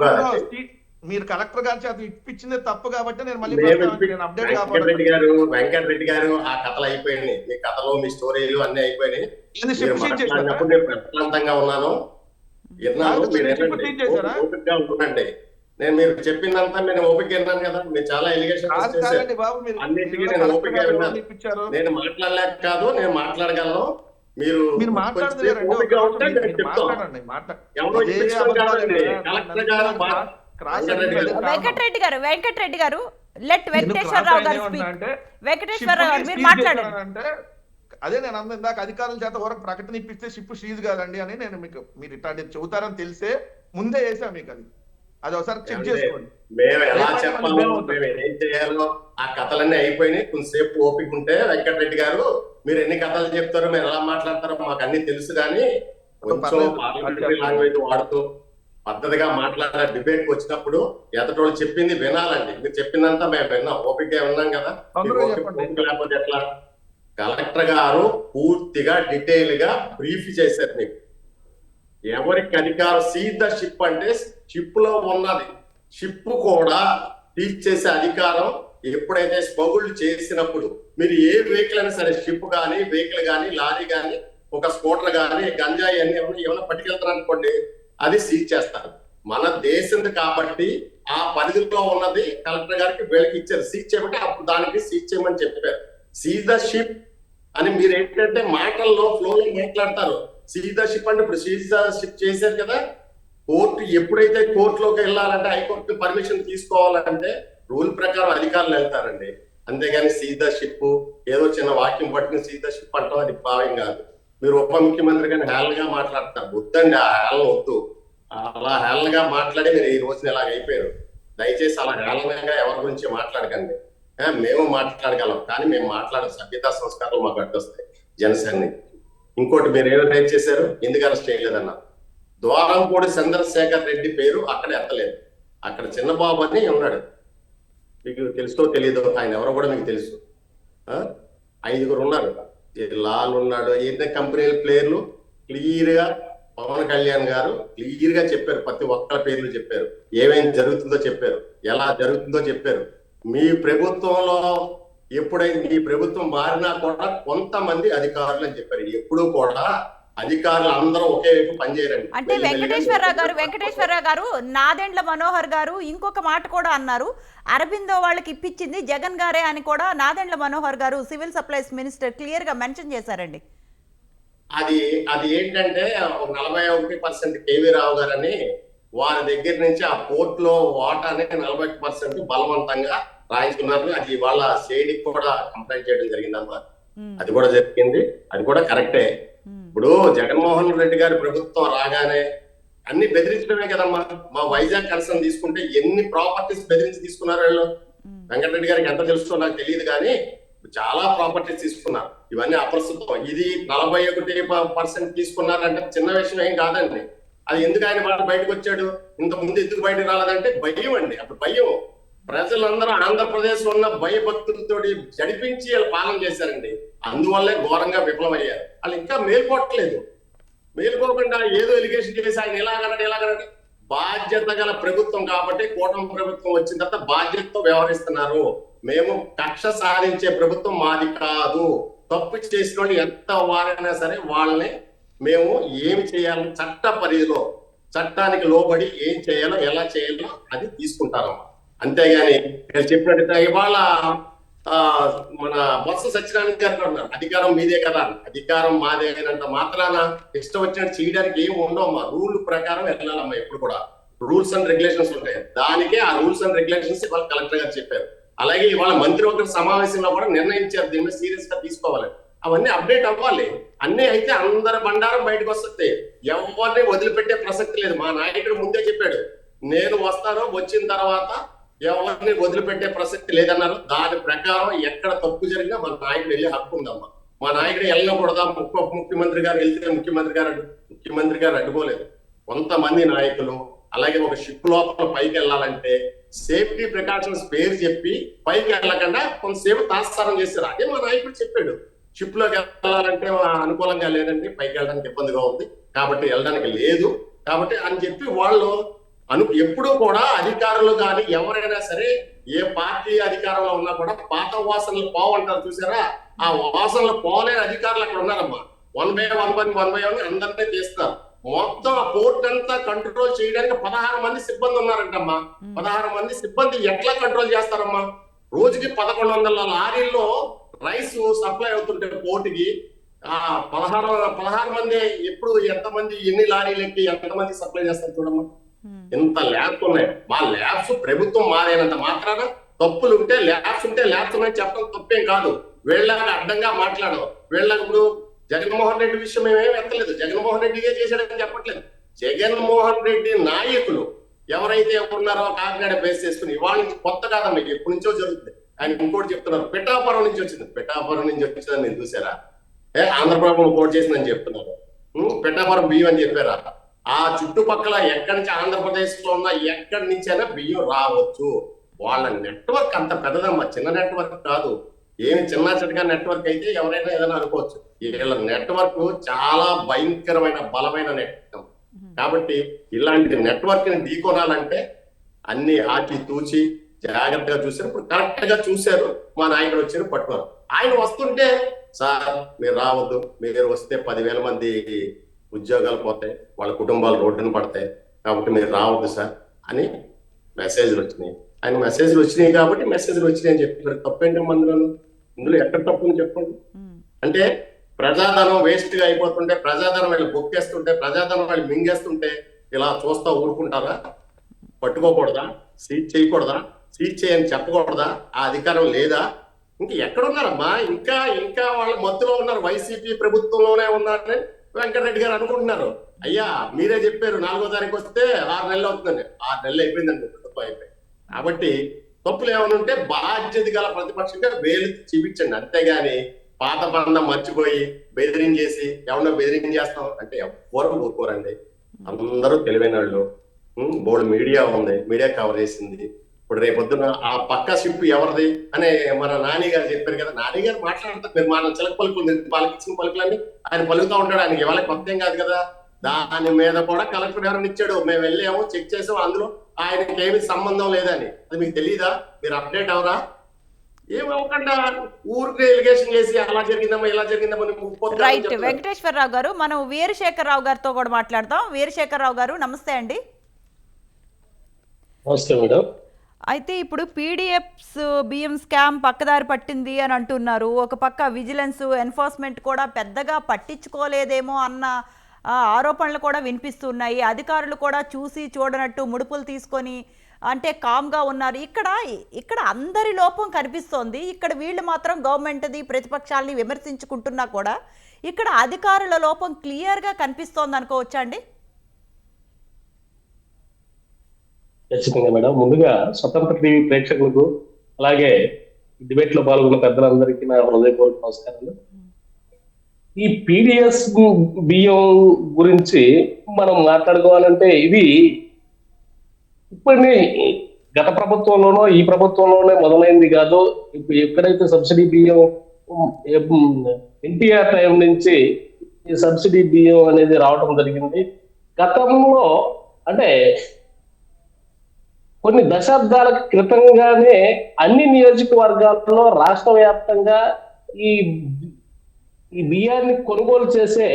మీరు కలెక్టర్ గారి చేత ఇప్పించింది తప్పు కాబట్టి నేను మళ్ళీ అప్డేట్ వెంకటరెడ్డి గారు ఆ కథలు అయిపోయినాయి. మీ కథలు మీ స్టోరీలు అన్ని అయిపోయినాయి. కాదు. నేను ప్రశాంతంగా ఉన్నాను, విన్నాను. మీరు ఓపికగా ఉండండి. నేను మీరు చెప్పిందంతా నేను ఓపిక విన్నాను కదా. మీరు చాలా ఎలిగేషన్ అన్నిటికీ నేను ఓపిక విన్నాను. నేను మాట్లాడలేక కాదు, నేను మాట్లాడగలను. మీరు మాట్లాడలేదు. వెంకటరెడ్డి గారు లెట్ వెంకటేశ్వరరావు గారు స్పీక్. వెంకటేశ్వరరావు గారు మీరు మాట్లాడండి. అదే నేను అంత ఇందాక అధికారుల చేత వరకు ప్రకటన ఇప్పిస్తే షిప్ షీజ్ కాదండి అని నేను మీకు మీరు ఇట్లాంటి చెబుతారని తెలిసే ముందే వేసా మీకు అది ఒకసారి చెక్ చేసుకోండి. మేము ఎలా చెప్పాలో మేము ఏం చేయాలో ఆ కథలన్నీ అయిపోయినాయి. కొంతసేపు ఓపిక ఉంటే వెంకటరెడ్డి గారు మీరు ఎన్ని కథలు చెప్తారో, మీరు ఎలా మాట్లాడతారో మాకు అన్ని తెలుసు. కానీ కొంచెం పార్లమెంటరీ లాంగ్వేజ్ వాడుతూ పద్ధతిగా మాట్లాడే డిబేట్ వచ్చినప్పుడు ఎదటోళ్ళు చెప్పింది వినాలండి. మీరు చెప్పిందంతా మేము విన్నాం, ఓపిక ఉన్నాం కదా. లేకపోతే ఎట్లా? కలెక్టర్ గారు పూర్తిగా డీటెయిల్ గా బ్రీఫ్ చేశారు మీకు. ఎవరికి అధికారం సీజ్ ద షిప్ అంటే షిప్ లో ఉన్నది, షిప్ కూడా టీచ్ చేసే అధికారం ఎప్పుడైతే స్మగుల్డ్ చేసినప్పుడు మీరు ఏ వెహికల్ అయినా సరే, షిప్ కానీ వెహికల్ కానీ లారీ కానీ ఒక స్కూటర్ కానీ గంజాయి అన్ని ఏమైనా పట్టుకెళ్తారు అనుకోండి, అది సీజ్ చేస్తారు. మన దేశం కాబట్టి ఆ పరిధిలో ఉన్నది కలెక్టర్ గారికి వీళ్ళకి ఇచ్చారు. సీజ్ చేయమంటే అప్పుడు దానికి సీజ్ చేయమని చెప్పారు. సీజ్ ద షిప్ అని మీరు ఏంటంటే మాటల్లో ఫ్లోలో మాట్లాడతారు. సీజ్ ద షిప్ అంటే ఇప్పుడు సీజ్ ద షిప్ చేశారు కదా. కోర్టు ఎప్పుడైతే కోర్టులోకి వెళ్ళాలంటే హైకోర్టు పర్మిషన్ తీసుకోవాలంటే రూల్ ప్రకారం అధికారులు వెళ్తారండి. అంతేగాని సీజ్ ద షిప్ ఏదో చిన్న వాక్యం పట్టుకుని సీజ్ ద షిప్ అంటాం అది భావ్యం కాదు. మీరు ఉప ముఖ్యమంత్రి కానీ హేళనగా మాట్లాడతారు. వద్దండి, ఆ హేళన వద్దు. అలా హేళనగా మాట్లాడి మీరు ఈ రోజున ఇలాగ అయిపోయారు. దయచేసి అలా హేళనగా ఎవరి గురించి మాట్లాడకండి. మేము మాట్లాడగలం కానీ మేము మాట్లాడే సభ్యతా సంస్కారాలు మాకు అడ్డొస్తాయి జనసేన. ఇంకోటి మీరు ఏమో రైట్ చేశారు, ఎందుకు అరెస్ట్ చేయలేదన్న ద్వారంపూడి చంద్రశేఖర్ రెడ్డి పేరు అక్కడ ఎత్తలేదు. అక్కడ చిన్నబాబు అని ఉన్నాడు, మీకు తెలుసో తెలియదో, ఆయన ఎవరో కూడా మీకు తెలుసు. 5 ఉన్నారు, లాల్ ఉన్నాడు, ఏంటంటే కంపెనీల ప్లేయర్లు క్లియర్ గా పవన్ కళ్యాణ్ గారు క్లియర్ గా చెప్పారు. ప్రతి ఒక్కరి పేర్లు చెప్పారు, ఏమేం జరుగుతుందో చెప్పారు, ఎలా జరుగుతుందో చెప్పారు. మీ ప్రభుత్వంలో ఎప్పుడైతే మీ ప్రభుత్వం మారినా కూడా కొంతమంది అధికారులు అని చెప్పారు. ఎప్పుడు కూడా అధికారులు అందరూ ఒకే వైపు పనిచేయరండి. అంటే వెంకటేశ్వరరావు గారు నాదెండ్ల మనోహర్ గారు ఇంకొక మాట కూడా అన్నారు, అరబిందో వాళ్ళకి ఇప్పించింది జగన్ గారే అని కూడా నాదెండ్ల మనోహర్ గారు సివిల్ సప్లైస్ మినిస్టర్ క్లియర్ గా మెన్షన్ చేశారండి. అది ఏంటంటే 41% కేవీ రావు గారని వారి దగ్గర నుంచి ఆ పోర్టులో వాటాని 40% బలవంతంగా రాయించుకున్నారు. అది వాళ్ళ సేడి కూడా కంప్లైంట్ చేయడం జరిగిందమ్మా. అది కూడా జరిగింది, అది కూడా కరెక్టే. ఇప్పుడు జగన్మోహన్ రెడ్డి గారి ప్రభుత్వం రాగానే అన్ని బెదిరించడమే కదమ్మా. మా వైజాగ్ కన్సర్న్ తీసుకుంటే ఎన్ని ప్రాపర్టీస్ బెదిరించి తీసుకున్నారు వీళ్ళు. వెంకటరెడ్డి గారికి ఎంత తెలుసో నాకు తెలియదు కానీ చాలా ప్రాపర్టీస్ తీసుకున్నారు. ఇవన్నీ అప్రస్తుతం. ఇది 41% తీసుకున్నారంటే చిన్న విషయం ఏం కాదండి. అది ఎందుకు ఆయన వాళ్ళు బయటకు వచ్చాడు, ఇంత ముందు ఎందుకు బయటకు రాలేదంటే భయం అండి. అప్పుడు భయం, ప్రజలందరూ ఆంధ్రప్రదేశ్ ఉన్న భయభక్తులతో జడిపించి వాళ్ళు పాలన చేశారండి. అందువల్లే ఘోరంగా విఫలమయ్యారు. వాళ్ళు ఇంకా మేల్కోవట్లేదు. మేల్కోకుండా ఏదో ఎలిగేషన్ చేసి ఆయన ఎలాగనంటే బాధ్యత గల ప్రభుత్వం కాబట్టి కూటమి ప్రభుత్వం వచ్చిన తర్వాత బాధ్యతతో వ్యవహరిస్తున్నారు. మేము కక్ష సాధించే ప్రభుత్వం మాది కాదు. తప్పు చేసిన వాళ్ళు ఎంత వారైనా సరే వాళ్ళని మేము ఏమి చేయాలో చట్ట పరిధిలో చట్టానికి లోబడి ఏం చేయాలో ఎలా చేయాలో అది తీసుకుంటారు. అంతేగాని నేను చెప్పినట్టు ఇవాళ మన బొత్స సత్యనారాయణ గారు ఉన్నారు, అధికారం మీదే కదా, అధికారం మాదే అయినంత మాత్రాన ఇష్టం వచ్చినట్టు చేయడానికి ఏమి ఉండవమ్మా. రూల్ ప్రకారం వెళ్ళాలమ్మా. ఎప్పుడు కూడా రూల్స్ అండ్ రెగ్యులేషన్స్ ఉంటాయి. దానికే ఆ రూల్స్ అండ్ రెగ్యులేషన్స్ ఇవాళ కలెక్టర్ గారు చెప్పారు. అలాగే ఇవాళ మంత్రివర్గ సమావేశంలో కూడా నిర్ణయించారు దీని మీద సీరియస్ గా తీసుకోవాలి. అవన్నీ అప్డేట్ అవ్వాలి. అన్నీ అయితే అందరి బండారం బయటకు వస్తుంది. ఎవరిని వదిలిపెట్టే ప్రసక్తి లేదు. మా నాయకుడు ముందే చెప్పాడు, నేను వస్తాను, వచ్చిన తర్వాత ఎవరిని వదిలిపెట్టే ప్రసక్తి లేదన్నారు. దాని ప్రకారం ఎక్కడ తప్పు జరిగినా మన నాయకుడు వెళ్ళే హక్కు ఉందమ్మా. మా నాయకుడు వెళ్ళకూడదా, ముఖ్యమంత్రి గారు వెళ్తే ముఖ్యమంత్రి గారు అడ్డుకోలేదు. కొంతమంది నాయకులు అలాగే ఒక షిప్ లోపల పైకి వెళ్ళాలంటే సేఫ్టీ ప్రికాషన్స్ పేరు చెప్పి పైకి వెళ్ళకుండా కొంతసేపు తాత్సారం చేశారు. అదే మా నాయకుడు చెప్పాడు, షిప్ లోకి వెళ్ళాలంటే అనుకూలంగా లేదండి, పైకి వెళ్ళడానికి ఇబ్బందిగా ఉంది కాబట్టి వెళ్ళడానికి లేదు కాబట్టి అని చెప్పి వాళ్ళు ఎప్పుడూ కూడా అధికారులు కానీ ఎవరైనా సరే ఏ పార్టీ అధికారంలో ఉన్నా కూడా పాత వాసనలు పోవంటారు చూసారా, ఆ వాసనలు పోలేని అధికారులు అక్కడ ఉన్నారమ్మా. 1 by 1 అందరినీ తీస్తారు. మొత్తం ఆ పోర్ట్ అంతా కంట్రోల్ చేయడానికి 16 మంది సిబ్బంది ఉన్నారంటమ్మా. 16 మంది సిబ్బంది ఎట్లా కంట్రోల్ చేస్తారమ్మా? రోజుకి 1100 లారీల్లో రైస్ సప్లై అవుతుంటే పోర్టుకి ఆ 16 మంది ఎప్పుడు ఎంతమంది ఎన్ని లారీలు ఎక్కి ఎంతమంది సప్లై చేస్తారు చూడమ్మా. ఇంత ల్యాబ్స్ ఉన్నాయి. మా ల్యాబ్స్ ప్రభుత్వం మారేనంత మాత్రాన తప్పులు ఉంటే ల్యాబ్స్ ఉన్నాయని చెప్పడం తప్పేం కాదు. వీళ్ళకి అడ్డంగా మాట్లాడడం, వీళ్ళకి ఇప్పుడు జగన్మోహన్ రెడ్డి విషయం ఏమేమి ఎత్తలేదు, జగన్మోహన్ రెడ్డి ఏ చేశాడని చెప్పట్లేదు. జగన్మోహన్ రెడ్డి నాయకులు ఎవరైతే ఉన్నారో కాకినాడ బేస్ చేసుకుని వాళ్ళ కొత్త కాదమ్మా, ఎప్పటి నుంచో జరుగుతుంది. ఆయన ఇంకోటి చెప్తున్నారు, పిఠాపురం నుంచి వచ్చింది. పిఠాపురం నుంచి వచ్చిందని నేను చూసారా? ఆంధ్రప్రభు పోటీ చేసిందని చెప్తున్నారు. పిఠాపురం బియ్యం అని చెప్పారా? ఆ చుట్టుపక్కల ఎక్కడి నుంచి ఆంధ్రప్రదేశ్ లో ఉన్న ఎక్కడి నుంచైనా బియ్యం రావచ్చు. వాళ్ళ నెట్వర్క్ అంత పెద్దదమ్మా, చిన్న నెట్వర్క్ కాదు. ఏమి చిన్న చిన్నగా నెట్వర్క్ అయితే ఎవరైనా ఏదైనా అనుకోవచ్చు. వీళ్ళ నెట్వర్క్ చాలా భయంకరమైన బలమైన నెట్వర్క్. కాబట్టి ఇలాంటి నెట్వర్క్ ని ఢీకొనాలంటే అన్ని ఆచి తూచి జాగ్రత్తగా చూశారు. ఇప్పుడు కరెక్ట్ గా చూశారు. మా నాయకుడు వచ్చారు, పట్టుకున్నారు. ఆయన వస్తుంటే సార్ మీరు రావద్దు, మీరు వస్తే 10,000 మంది ఉద్యోగాలు పోతాయి, వాళ్ళ కుటుంబాలు రోడ్డున పడతాయి, కాబట్టి మీరు రావద్దు సార్ అని మెసేజ్లు వచ్చినాయి. ఆయన మెసేజ్లు వచ్చినాయి కాబట్టి మెసేజ్లు వచ్చినాయి అని చెప్పారు. తప్పేంటి మందులను ఇందులో ఎక్కడ తప్పుని చెప్పండి. అంటే ప్రజాధనం వేస్ట్ గా అయిపోతుంటే, ప్రజాధనం వీళ్ళు బొక్కేస్తుంటే, ప్రజాధనం వాళ్ళు మింగేస్తుంటే ఇలా చూస్తా ఊరుకుంటారా? పట్టుకోకూడదా? సీజ్ చేయకూడదా? సీజ్ చేయని చెప్పకూడదా? ఆ అధికారం లేదా? ఇంకా ఎక్కడున్నారమ్మా? ఇంకా వాళ్ళ మధ్యలో ఉన్నారు. వైసీపీ ప్రభుత్వంలోనే ఉన్నారని వెంకటరెడ్డి గారు అనుకుంటున్నారు. అయ్యా మీరే చెప్పారు 4వ తారీఖు వస్తే 6 నెలలు అవుతుందండి. 6 నెలలు అయిపోయిందండి, ప్రభుత్వం అయిపోయి. కాబట్టి తప్పులు ఏమైనా ఉంటే బాధ్యత గల ప్రతిపక్షంగా వేలు చూపించండి, అంతేగాని పాత బంధం మర్చిపోయి బెదిరించేసి ఎవరినో బెదిరించేస్తాం అంటే ఎవ్వరు ఊరుకోరండి. అందరూ తెలివైన వాళ్ళు. బోర్డు మీడియా ఉంది, మీడియా కవర్ చేసింది. ఇప్పుడు రేపొద్దున ఆ పక్క షిప్ ఎవరిది అనే మన నాని గారు చెప్పారు కదా, నాని గారు మాట్లాడతారు. మీరు మన చిలక పలుకులు వాళ్ళకి ఇచ్చిన పలుకులన్నీ ఆయన పలుకుతూ ఉంటాడు. ఆయనకి ఎవరికి కొత్త ఏం కాదు కదా. దాని మీద కూడా కలెక్టర్ ఎవరైనా ఇచ్చాడు, మేము వెళ్ళాము చెక్ చేసాము, అందులో ఆయనకి ఏమి సంబంధం లేదని. అది మీకు తెలియదా? మీరు అప్డేట్ అవరా? ఏమవకుండా ఊరికి ఎలిగేషన్ చేసి అలా జరిగిందమ్మా ఇలా జరిగిందమ్మా. రైట్ వెంకటేశ్వరరావు గారు, మనం వీరశేఖరరావు గారితో కూడా మాట్లాడతాం. వీరశేఖరరావు గారు నమస్తే అండి. నమస్తే మేడం. అయితే ఇప్పుడు పీడిఎఫ్స్ బియ్యం స్కామ్ పక్కదారి పట్టింది అని అంటున్నారు. ఒక పక్క విజిలెన్స్ ఎన్ఫోర్స్మెంట్ కూడా పెద్దగా పట్టించుకోలేదేమో అన్న ఆరోపణలు కూడా వినిపిస్తున్నాయి. అధికారులు కూడా చూసి చూడనట్టు ముడుపులు తీసుకొని అంటే కామ్గా ఉన్నారు. ఇక్కడ అందరి లోపం కనిపిస్తోంది. ఇక్కడ వీళ్ళు మాత్రం గవర్నమెంట్ది ప్రతిపక్షాలని విమర్శించుకుంటున్నా కూడా ఇక్కడ అధికారుల లోపం క్లియర్గా కనిపిస్తోంది అనుకోవచ్చా అండి? ఖచ్చితంగా మేడం. ముందుగా స్వతంత్ర టీవీ ప్రేక్షకులకు అలాగే డిబేట్ లో పాల్గొన్న పెద్దలందరికీ నా హృదయపూర్వక నమస్కారాలు. ఈ పీడిఎస్ బియ్యం గురించి మనం మాట్లాడుకోవాలంటే ఇది ఇప్పటి గత ప్రభుత్వంలోనో ఈ ప్రభుత్వంలోనే మొదలైంది కాదు. ఇప్పుడు ఎక్కడైతే సబ్సిడీ బియ్యం ఎన్టీఆర్ టైం నుంచి ఈ సబ్సిడీ బియ్యం అనేది రావడం జరిగింది. గతంలో అంటే కొన్ని దశాబ్దాల క్రితంగానే అన్ని నియోజకవర్గాల్లో రాష్ట్ర వ్యాప్తంగా ఈ బియ్యాన్ని కొనుగోలు చేసే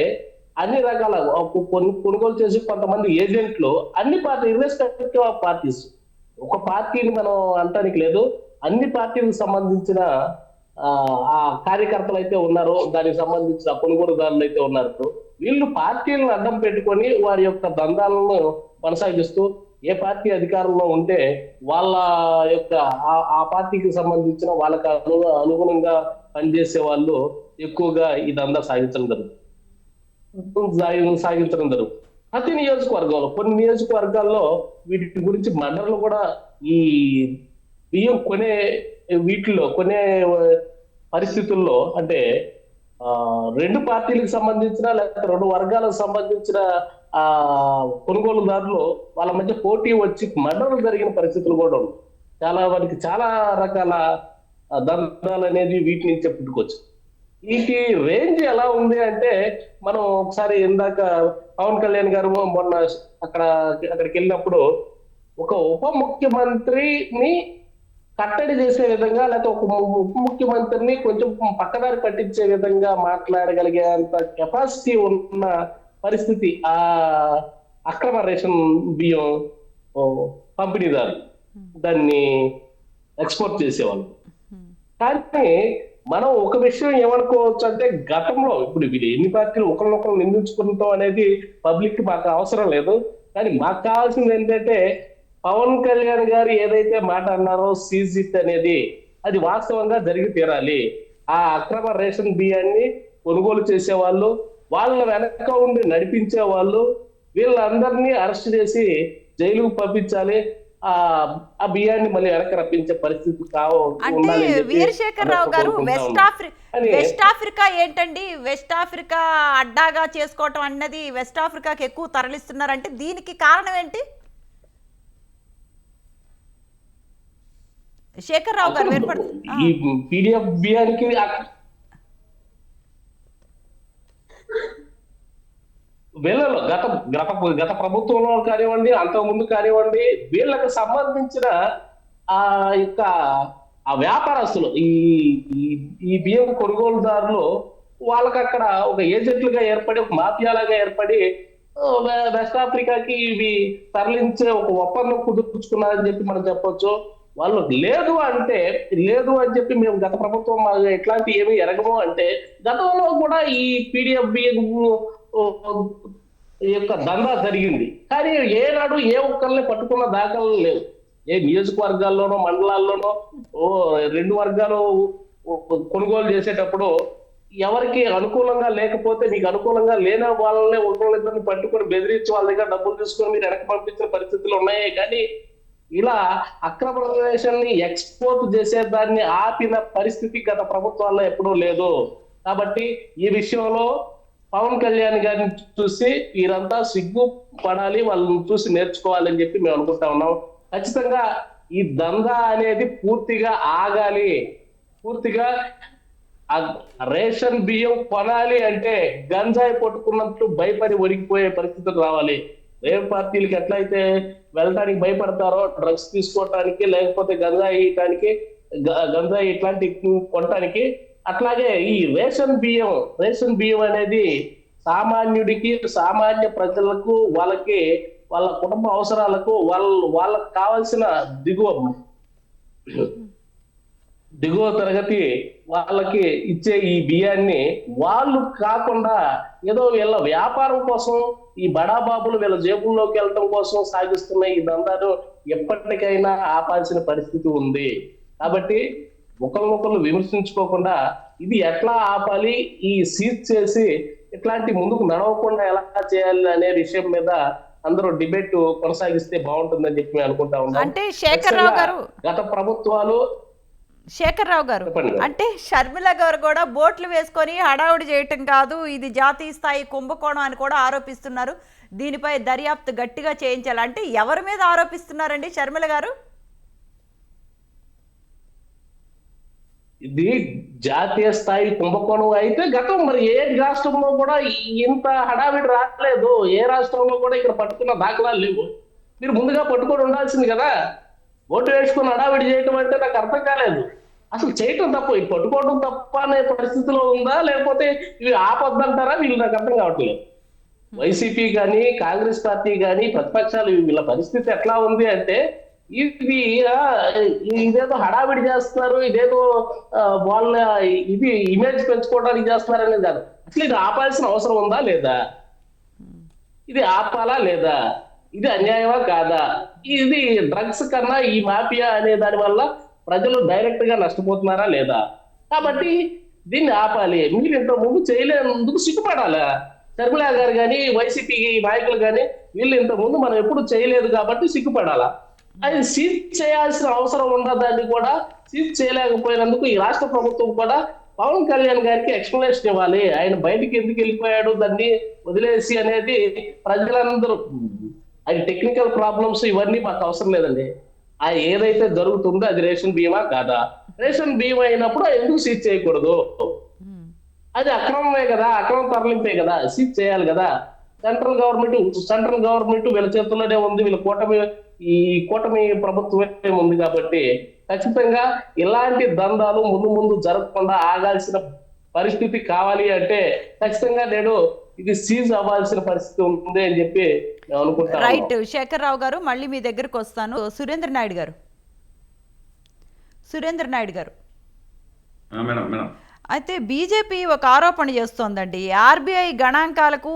అన్ని రకాల కొనుగోలు చేసి కొంతమంది ఏజెంట్లు అన్ని పార్టీ ఇర్రెస్పెక్టివ్ ఆఫ్ పార్టీస్, ఒక పార్టీని మనం అంటానికి లేదు, అన్ని పార్టీలకు సంబంధించిన ఆ కార్యకర్తలు అయితే ఉన్నారు, దానికి సంబంధించిన కొనుగోలుదారులు అయితే ఉన్నారు. వీళ్ళు పార్టీలను అడ్డం పెట్టుకొని వారి యొక్క దందాలను కొనసాగిస్తూ ఏ పార్టీ అధికారంలో ఉంటే వాళ్ళ యొక్క ఆ పార్టీకి సంబంధించిన వాళ్ళకి అనుగుణంగా పనిచేసే వాళ్ళు ఎక్కువగా ఈ దందా సాగించడం జరుగుతుంది. ప్రతి నియోజకవర్గంలో కొన్ని నియోజకవర్గాల్లో వీటి గురించి మండలు కూడా ఈ బియ్యం కొనే వీటిల్లో కొనే పరిస్థితుల్లో అంటే రెండు పార్టీలకు సంబంధించిన లేకపోతే రెండు వర్గాలకు సంబంధించిన ఆ కొనుగోలుదారులు వాళ్ళ మధ్య పోటీ వచ్చి మర్డర్లు జరిగిన పరిస్థితులు కూడా ఉన్నాయి. చాలా వరకు చాలా రకాల దందాలు అనేది వీటి నుంచే పుట్టుకోవచ్చు. వీటి రేంజ్ ఎలా ఉంది అంటే, మనం ఒకసారి ఇందాక పవన్ కళ్యాణ్ గారు మొన్న అక్కడికి వెళ్ళినప్పుడు ఒక ఉప ముఖ్యమంత్రిని కట్టడి చేసే విధంగా, లేకపోతే ఒక ఉప ముఖ్యమంత్రిని కొంచెం పక్కదారి పట్టించే విధంగా మాట్లాడగలిగే అంత కెపాసిటీ ఉన్న పరిస్థితి ఆ అక్రమ రేషన్ బియ్యం పంపిణీదారు దాన్ని ఎక్స్పోర్ట్ చేసేవాళ్ళు. కానీ మనం ఒక విషయం ఏమనుకోవచ్చు అంటే, గతంలో ఇప్పుడు వీళ్ళు ఎన్ని పార్టీలు ఒకరినొకరు నిందించుకుంటాం అనేది పబ్లిక్ మాకు అవసరం లేదు. కానీ మాకు కావాల్సింది ఏంటంటే, పవన్ కళ్యాణ్ గారు ఏదైతే మాట అన్నారో సీజిట్ అనేది అది వాస్తవంగా జరిగి తీరాలి. ఆ అక్రమ రేషన్ బియ్యాన్ని కొనుగోలు చేసేవాళ్ళు, వాళ్ళ వెనక ఉండి నడిపించే వాళ్ళు, వీళ్ళందరినీ అరెస్ట్ చేసి జైలుకు పంపించాలి. ఆ బియ్యాన్ని మళ్ళీ వెనక రప్పించే పరిస్థితి అంటే వీరశేఖర్ రావు గారు వెస్ట్ ఆఫ్రికా ఏంటండి, వెస్ట్ ఆఫ్రికా అడ్డాగా చేసుకోవటం అన్నది వెస్ట్ ఆఫ్రికాకి ఎక్కువ తరలిస్తున్నారంటే దీనికి కారణం ఏంటి? శేఖర్ రావు గారు ఈ పీడిఎఫ్ బియ్యానికి వీళ్ళలో గత ప్రభుత్వంలో కానివ్వండి, అంతకుముందు కానివ్వండి, వీళ్ళకి సంబంధించిన ఆ వ్యాపారస్తులు ఈ బియ్యం కొనుగోలుదారులు వాళ్ళకి అక్కడ ఒక ఏజెంట్లుగా ఏర్పడి, ఒక మాఫియాలాగా ఏర్పడి వెస్ట్ ఆఫ్రికాకి ఇవి తరలించే ఒక ఒప్పందం కుదుర్చుకున్నారని చెప్పి మనం చెప్పొచ్చు. వాళ్ళు లేదు అని చెప్పి మేము గత ప్రభుత్వం ఎట్లాంటి ఏమి ఎరగము అంటే, గతంలో కూడా ఈ పీడిఎఫ్ బియ్యం యొక్క దందా జరిగింది. కానీ ఏనాడు ఏ ఒక్కరిని పట్టుకున్న దాఖలు లేవు. ఏ నియోజకవర్గాల్లోనో మండలాల్లోనో రెండు వర్గాలు కొనుగోలు చేసేటప్పుడు ఎవరికి అనుకూలంగా లేకపోతే, మీకు అనుకూలంగా లేని వాళ్ళనే ఒకళ్ళిద్దరిని పట్టుకొని బెదిరించి వాళ్ళ దగ్గర డబ్బులు తీసుకొని మీరు వెనక్కి పంపించిన పరిస్థితులు ఉన్నాయి. కానీ ఇలా అక్రమ రేషన్ని ఎక్స్పోర్ట్ చేసేదాన్ని ఆపిన పరిస్థితి గత ప్రభుత్వాల్లో ఎప్పుడూ లేదు. కాబట్టి ఈ విషయంలో పవన్ కళ్యాణ్ గారిని చూసి వీరంతా సిగ్గు పడాలి, వాళ్ళని చూసి నేర్చుకోవాలని చెప్పి మేము అనుకుంటా ఉన్నాం. ఖచ్చితంగా ఈ దందా అనేది పూర్తిగా ఆగాలి. పూర్తిగా రేషన్ బియ్యం కొనాలి అంటే గంజాయి పట్టుకున్నట్లు భయపడి ఒడిగిపోయే పరిస్థితులు రావాలి. ఏ పార్టీలకి ఎట్లయితే వెళ్ళడానికి భయపడతారో డ్రగ్స్ తీసుకోవటానికి, లేకపోతే గంజాయి ఇట్లాంటి కొనటానికి, అట్లాగే ఈ రేషన్ బియ్యం అనేది సామాన్యుడికి, సామాన్య ప్రజలకు, వాళ్ళ కుటుంబ అవసరాలకు, వాళ్ళకు కావాల్సిన దిగువ తరగతి వాళ్ళకి ఇచ్చే ఈ బియ్యాన్ని వాళ్ళు కాకుండా ఏదో వీళ్ళ వ్యాపారం కోసం, ఈ బడాబాబులు వీళ్ళ జేబుల్లోకి వెళ్ళటం కోసం సాగిస్తున్న ఈ దందాను ఎప్పటికైనా ఆపాల్సిన పరిస్థితి ఉంది. కాబట్టి ఒకరినొకరు విమర్శించుకోకుండా ఇది ఎట్లా ఆపాలి, ఈ సీజ్ చేసి ఇట్లాంటి ముందుకు నడవకుండా ఎలా చేయాలి అనే విషయం మీద అందరూ డిబేట్ కొనసాగిస్తే బాగుంటుందని చెప్పి అనుకుంటా ఉన్నాం. అంటే శేఖర్ రావు గారు, గత ప్రభుత్వాలు అంటే షర్మిల గారు కూడా బోట్లు వేసుకొని హడావుడి చేయటం కాదు, ఇది జాతీయ స్థాయి కుంభకోణం అని కూడా ఆరోపిస్తున్నారు. దీనిపై దర్యాప్తు గట్టిగా చేయించాలి అంటే ఎవరి మీద ఆరోపిస్తున్నారండి షర్మిల గారు? ఇది జాతీయ స్థాయి కుంభకోణం అయితే గతం మరి ఏ రాష్ట్రంలో కూడా ఇంత హడావిడి రాలేదు. ఏ రాష్ట్రంలో కూడా ఇక్కడ పట్టుకున్న దాఖలాలు లేవు. మీరు ముందుగా పట్టుకొని ఉండాల్సింది కదా. ఓటు వేసుకుని హడావిడి చేయటం అంటే నాకు అర్థం కాలేదు. అసలు చేయటం తప్పు, ఇది పట్టుకోవడం తప్ప అనే పరిస్థితిలో ఉందా, లేకపోతే ఇవి ఆపొద్దంటారా? వీళ్ళు నాకు అర్థం కావట్లేదు. వైసీపీ కానీ, కాంగ్రెస్ పార్టీ కానీ, ప్రతిపక్షాలు వీళ్ళ పరిస్థితి ఎట్లా ఉంది అంటే, ఇదేదో హడావిడి చేస్తున్నారు, ఇదేదో వాళ్ళ ఇది ఇమేజ్ పెంచుకోవడానికి చేస్తున్నారు అనేది కాదు. అసలు ఇది ఆపాల్సిన అవసరం ఉందా లేదా? ఇది ఆపాలా లేదా? ఇది అన్యాయమా కాదా? ఇది డ్రగ్స్ కన్నా ఈ మాఫియా అనే దాని వల్ల ప్రజలు డైరెక్ట్ గా నష్టపోతున్నారా లేదా? కాబట్టి దీన్ని ఆపాలి. మీరు ఇంత ముందు చేయలేనందుకు సిగ్గుపడాలా? షర్మిల గారు కానీ, వైసీపీ నాయకులు కానీ, వీళ్ళు ఇంత ముందు మనం ఎప్పుడు చేయలేదు కాబట్టి సిగ్గుపడాలా? అది సీజ్ చేయాల్సిన అవసరం ఉన్నదాన్ని కూడా సీజ్ చేయలేకపోయినందుకు ఈ రాష్ట్ర ప్రభుత్వం కూడా పవన్ కళ్యాణ్ గారికి ఎక్స్ప్లెనేషన్ ఇవ్వాలి. ఆయన బయటికి ఎందుకు వెళ్ళిపోయాడు, దాన్ని వదిలేసి అనేది ప్రజలందరూ, ఆయన టెక్నికల్ ప్రాబ్లమ్స్ ఇవన్నీ మాకు అవసరం లేదండి. ఆ ఏదైతే జరుగుతుందో అది రేషన్ బీమా కాదా, రేషన్ బీమా అయినప్పుడు ఎందుకు సీజ్ చేయకూడదు? అది అక్రమమే కదా, అక్రమ తరలింపే కదా, సీజ్ చేయాలి కదా. సెంట్రల్ గవర్నమెంట్ వీళ్ళ చేతుల్లోనే ఉంది, వీళ్ళ కూటమి ప్రభుత్వమే ఉంది కాబట్టి ఖచ్చితంగా ఇలాంటి దందాలు ముందు జరగకుండా ఆగాల్సిన పరిస్థితి కావాలి అంటే ఖచ్చితంగా నేను ఇది సీజ్ అవ్వాల్సిన పరిస్థితి ఉంది అని చెప్పి నేను అనుకుంటాను. రైట్ శేఖర్ రావు గారు, మళ్ళీ మీ దగ్గరకు వస్తాను. సురేంద్ర నాయుడు గారు మేడం అయితే బీజేపీ ఒక ఆరోపణ చేస్తోందండి. ఆర్బీఐ గణాంకాలకు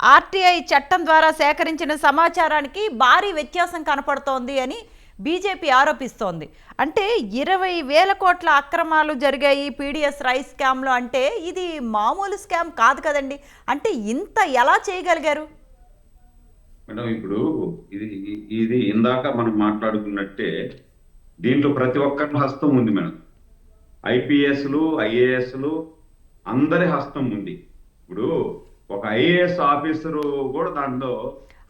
ఆర్టీఐ చట్టం ద్వారా సేకరించిన సమాచారానికి భారీ వ్యత్యాసం కనపడుతోంది అని బీజేపీ ఆరోపిస్తోంది. అంటే 20,000 కోట్ల అక్రమాలు జరిగాయి పీడిఎస్ రైస్ స్కామ్లో. అంటే ఇది మామూలు స్కామ్ కాదు కదండి. అంటే ఇంత ఎలా చేయగలిగారు? మేడం ఇప్పుడు ఇది ఇందాక మనం మాట్లాడుకున్నట్టే దీంట్లో ప్రతి ఒక్కరి హస్తం ఉంది మేడం. ఐపీఎస్లు, ఐఏఎస్లు అందరి హస్తం ఉంది. ఇప్పుడు ఒక ఐఏఎస్ ఆఫీసరు కూడా దాంట్లో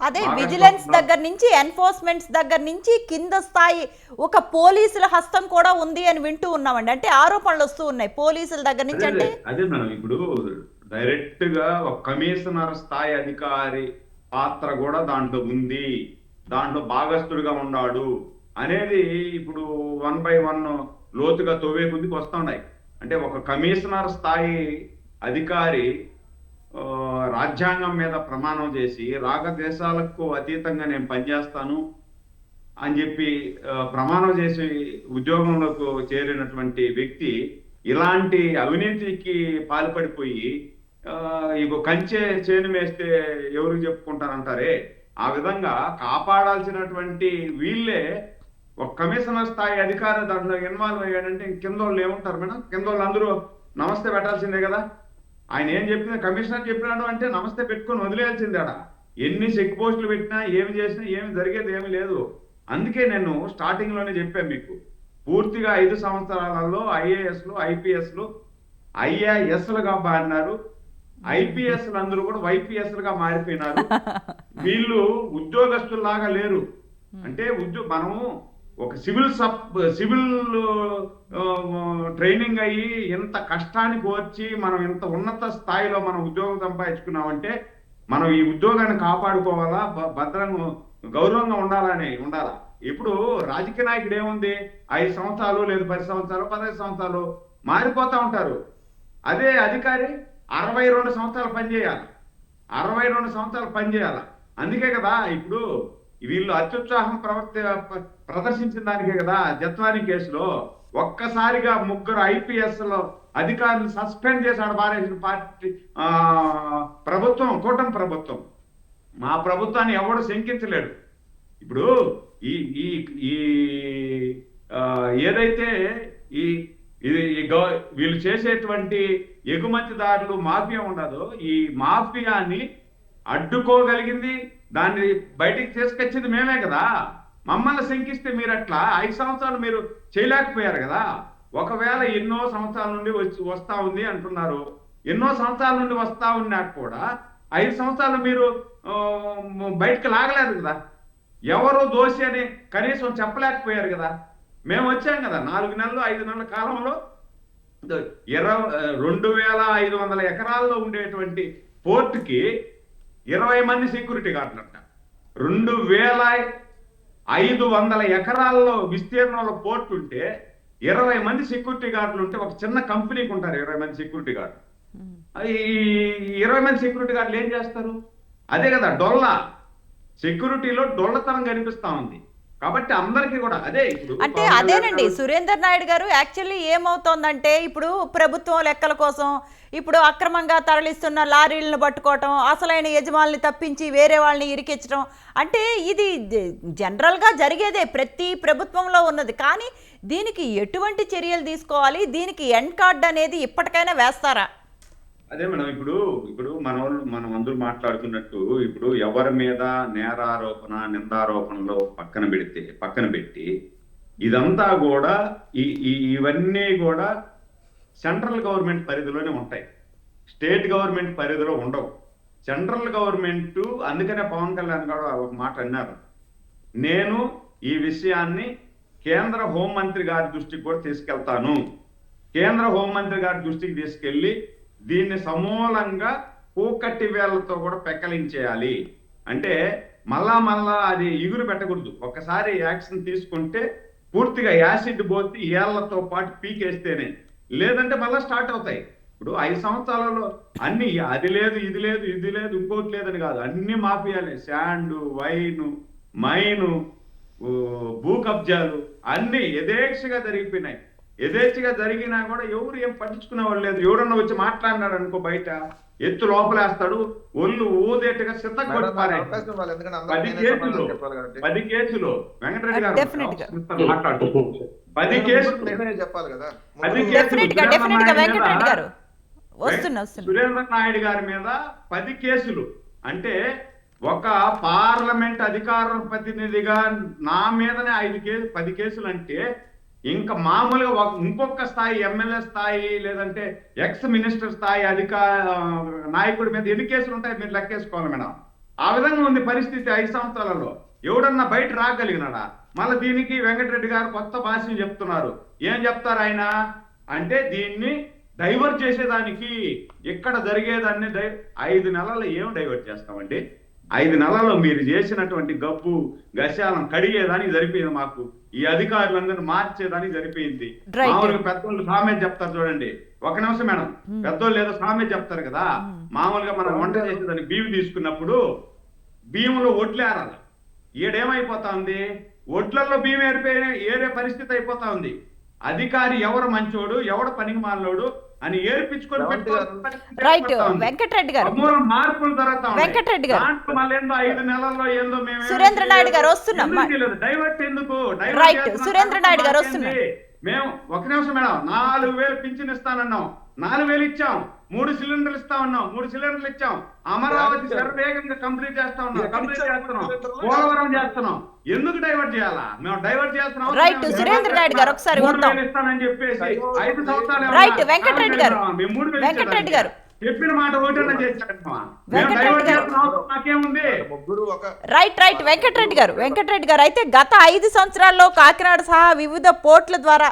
అదే విజిలెన్స్ దగ్గర నుంచి, ఎన్ఫోర్స్మెంట్స్ దగ్గర నుంచి కింద స్థాయి ఒక పోలీసుల హస్తం కూడా ఉంది అని వింటూ ఉన్నామండి. అంటే ఆరోపణలు వస్తూ ఉన్నాయి పోలీసుల దగ్గర నుంచి. అంటే అదే మేడం, ఇప్పుడు డైరెక్ట్ గా ఒక కమిషనర్ స్థాయి అధికారి పాత్ర కూడా దాంట్లో ఉంది, దాంట్లో భాగస్థుడిగా ఉన్నాడు అనేది ఇప్పుడు 1 by 1 లోతుగా తవ్వే కొద్దికి వస్తున్నాయి. అంటే ఒక కమిషనర్ స్థాయి అధికారి రాజ్యాంగం మీద ప్రమాణం చేసి రాగద్వేషాలకు అతీతంగా నేను పనిచేస్తాను అని చెప్పి ప్రమాణం చేసి ఉద్యోగంలోకి చేరినటువంటి వ్యక్తి ఇలాంటి అవినీతికి పాల్పడిపోయి ఇగో కంచె చేను వేస్తే ఎవరు చెప్పుకుంటారంటారే, ఆ విధంగా కాపాడాల్సినటువంటి వీళ్ళే ఒక కమిషనర్ స్థాయి అధికారి దాంట్లో ఇన్వాల్వ్ అయ్యాడంటే కింద వాళ్ళు ఏముంటారు మేడం? కింద వాళ్ళు అందరూ నమస్తే పెట్టాల్సిందే కదా. ఆయన ఏం చెప్పినా, కమిషనర్ చెప్పినాడు అంటే నమస్తే పెట్టుకొని వదిలేయాల్సిందే. ఎన్ని చెక్ పోస్టులు పెట్టినా ఏమి చేసినా ఏమి జరిగేది ఏమి లేదు. అందుకే నేను స్టార్టింగ్ లోనే చెప్పాను మీకు, పూర్తిగా 5 సంవత్సరాలలో ఐఏఎస్లు, ఐపీఎస్లు ఐఏఎస్లుగా మారినారు. ఐపీఎస్లు అందరూ కూడా వైపీఎస్లుగా మారిపోయినారు. వీళ్ళు ఉద్యోగస్తుల్లాగా లేరు. అంటే మనము ఒక సివిల్ ట్రైనింగ్ అయ్యి ఇంత కష్టానికి వచ్చి మనం ఇంత ఉన్నత స్థాయిలో మనం ఉద్యోగం సంపాదించుకున్నామంటే మనం ఈ ఉద్యోగాన్ని కాపాడుకోవాలా, భద్రంగా గౌరవంగా ఉండాలా. ఇప్పుడు రాజకీయ నాయకుడు ఏముంది, 5 సంవత్సరాలు లేదు 10 సంవత్సరాలు 15 సంవత్సరాలు మారిపోతా ఉంటారు. అదే అధికారి 62 సంవత్సరాలు పనిచేయాలి. అందుకే కదా ఇప్పుడు వీళ్ళు అత్యుత్సాహం ప్రదర్శించిన దానికే కదా జత్వాని కేసులో ఒక్కసారిగా 3 ఐపీఎస్లో అధికారులు సస్పెండ్ చేశాడు భారతీయ పార్టీ ప్రభుత్వం, కూటమి ప్రభుత్వం. మా ప్రభుత్వాన్ని ఎవడు శంకించలేడు. ఇప్పుడు ఈ ఏదైతే వీళ్ళు చేసేటువంటి ఎగుమతిదారులు మాఫియా ఉండదో, ఈ మాఫియాని అడ్డుకోగలిగింది, దాన్ని బయటికి తీసుకొచ్చింది మేమే కదా. మమ్మల్ని శంకిస్తే మీరు అట్లా 5 సంవత్సరాలు మీరు చేయలేకపోయారు కదా. ఒకవేళ ఎన్నో సంవత్సరాల నుండి వస్తా ఉంది అంటున్నారు, ఎన్నో సంవత్సరాల నుండి వస్తా ఉన్నాక కూడా 5 సంవత్సరాలు మీరు బయటకు లాగలేదు కదా. ఎవరు దోషి అని కనీసం చెప్పలేకపోయారు కదా. మేము వచ్చాం కదా 4 నెలలు 5 నెలల కాలంలో 2,500 ఎకరాల్లో ఉండేటువంటి పోర్టుకి 20 మంది సెక్యూరిటీ గార్డులంట. 2,500 ఎకరాల్లో విస్తీర్ణంలో పోర్టు ఉంటే 20 మంది సెక్యూరిటీ గార్డులు ఉంటే ఒక చిన్న కంపెనీకి ఉంటారు 20 మంది సెక్యూరిటీ గార్డు. ఈ 20 మంది సెక్యూరిటీ గార్డులు ఏం చేస్తారు? అదే కదా సెక్యూరిటీలో డొల్లతనం కనిపిస్తా ఉంది. కాబట్టి అందరికీ కూడా అదే. ఇప్పుడు అంటే అదేనండి సురేందర్ నాయుడు గారు, యాక్చువల్లీ ఏమవుతోందంటే ఇప్పుడు ప్రభుత్వం లెక్కల కోసం ఇప్పుడు అక్రమంగా తరలిస్తున్న లారీలను పట్టుకోవటం, అసలైన యజమానుల్ని తప్పించి వేరే వాళ్ళని ఇరికించడం, అంటే ఇది జనరల్గా జరిగేదే, ప్రతి ప్రభుత్వంలో ఉన్నది. కానీ దీనికి ఎటువంటి చర్యలు తీసుకోవాలి? దీనికి ఎండ్ కార్డ్ అనేది ఇప్పటికైనా వేస్తారా? అదే మేడం, ఇప్పుడు మనం అందరూ మాట్లాడుతున్నట్టు ఇప్పుడు ఎవరి మీద నేరారోపణ నిందారోపణలో పక్కన పెట్టి ఇదంతా కూడా ఇవన్నీ కూడా సెంట్రల్ గవర్నమెంట్ పరిధిలోనే ఉంటాయి, స్టేట్ గవర్నమెంట్ పరిధిలో ఉండవు. సెంట్రల్ గవర్నమెంట్, అందుకనే పవన్ కళ్యాణ్ గారు ఒక మాట అన్నారు, నేను ఈ విషయాన్ని కేంద్ర హోంమంత్రి గారి దృష్టికి కూడా తీసుకెళ్తాను, కేంద్ర హోంమంత్రి గారి దృష్టికి తీసుకెళ్లి దీన్ని సమూలంగా పూకట్టి వేళ్లతో కూడా పెక్కలించేయాలి. అంటే మళ్ళా అది ఇగురు పెట్టకూడదు. ఒక్కసారి యాక్షన్ తీసుకుంటే పూర్తిగా యాసిడ్ పోతే ఏళ్లతో పాటు పీకేస్తేనే, లేదంటే మళ్ళీ స్టార్ట్ అవుతాయి. ఇప్పుడు 5 సంవత్సరాలలో అన్ని అది లేదు ఇది లేదు ఇది లేదు ఇంకోటి లేదని కాదు, అన్ని మాఫియాలే, శాండు, వైను, మైను, భూ కబ్జాలు అన్ని యథేచ్ఛగా జరిగిపోయినాయి. యథేచ్ఛగా జరిగినా కూడా ఎవరు ఏం పట్టించుకునే వాళ్ళు లేదు. ఎవరన్నా వచ్చి మాట్లాడినాడు అనుకో బయట ఎత్తు లోపలేస్తాడు, ఒళ్ళు ఊదేట్టుగా సిద్ధకొట్టారు. 10 కేసులు వెంకటరెడ్డి గారు మాట్లాడు, 10 కేసులు చెప్పాలి కదా, 10 కేసులు వస్తున్నా సురేంద్ర నాయుడు గారి మీద 10 కేసులు. అంటే ఒక పార్లమెంట్ అధికార ప్రతినిధిగా నా మీదనే 10 కేసులు అంటే ఇంకా మామూలుగా ఇంకొక స్థాయి ఎమ్మెల్యే స్థాయి లేదంటే ఎక్స్ మినిస్టర్ స్థాయి నాయకుడి మీద ఎన్ని కేసులు ఉంటాయి మీరు లెక్కేసుకోవాలి మేడం. ఆ విధంగా ఉంది పరిస్థితి 5 సంవత్సరాలలో. ఎవడన్నా బయట రాగలిగినాడా? మళ్ళీ దీనికి వెంకటరెడ్డి గారు కొత్త భాషను చెప్తున్నారు. ఏం చెప్తారు ఆయన అంటే, దీన్ని డైవర్ట్ చేసేదానికి ఇక్కడ జరిగేదాన్ని 5 నెలల్లో ఏం డైవర్ట్ చేస్తామండి? 5 నెలల్లో మీరు చేసినటువంటి గబ్బు గశాలం కడిగేదానికి సరిపోయింది మాకు, ఈ అధికారులందరినీ మార్చేదానికి సరిపోయింది. మామూలుగా పెద్దోళ్ళు సామెత చెప్తారు చూడండి, ఒక నిమిషం మేడం, పెద్దోళ్ళు ఏదో సామెత చెప్తారు కదా, మామూలుగా మనం వంట చేసేదానికి బియ్యం తీసుకున్నప్పుడు బియ్యంలో ఒడ్లు ఏరాలి. ఈడేమైపోతా ఉంది, ఒడ్లల్లో బియ్యం ఏరే పరిస్థితి అయిపోతా ఉంది. అధికారి ఎవరు మంచోడు ఎవడు పనికి మాలోడు అని ఏర్పించుకొని వెంకటరెడ్డి గారు మార్పులు వెంకటరెడ్డి గారు మళ్ళీ 5 నెలల్లో ఏందో మేము సురేంద్ర నాయుడు గారు వస్తున్నాం. డైవర్ట్ ఎందుకు? రైట్, సురేంద్ర నాయుడు గారు వస్తున్నారు. మేము ఒక నిమిషం మేడం, 4,000 పింఛన్ ఇస్తానన్నాం, 4,000 ఇచ్చాం. 3 సిలిండర్లు ఇస్తా ఉన్నాం, 3 సిలిండర్లు ఇచ్చాం. అమరావతి శరవేగంగా కంప్లీట్ చేస్తున్నాం, పోలవరం చేస్తున్నాం. ఎందుకు డైవర్ట్ చేయాలా? మేము డైవర్ట్ చేస్తున్నాం. రైట్, సురేంద్ర నాయుడు గారు ఒకసారి ఇస్తానని చెప్పేసి 5 సంవత్సరాలు రైట్, వెంకటరెడ్డి గారు వెంకటరెడ్డి గారు చెప్పిన మాట ఒకటన్నా చేస్తాం. నాకేముంది? రైట్ వెంకటరెడ్డి గారు అయితే గత 5 సంవత్సరాల్లో కాకినాడ సహా వివిధ పోర్ట్ల ద్వారా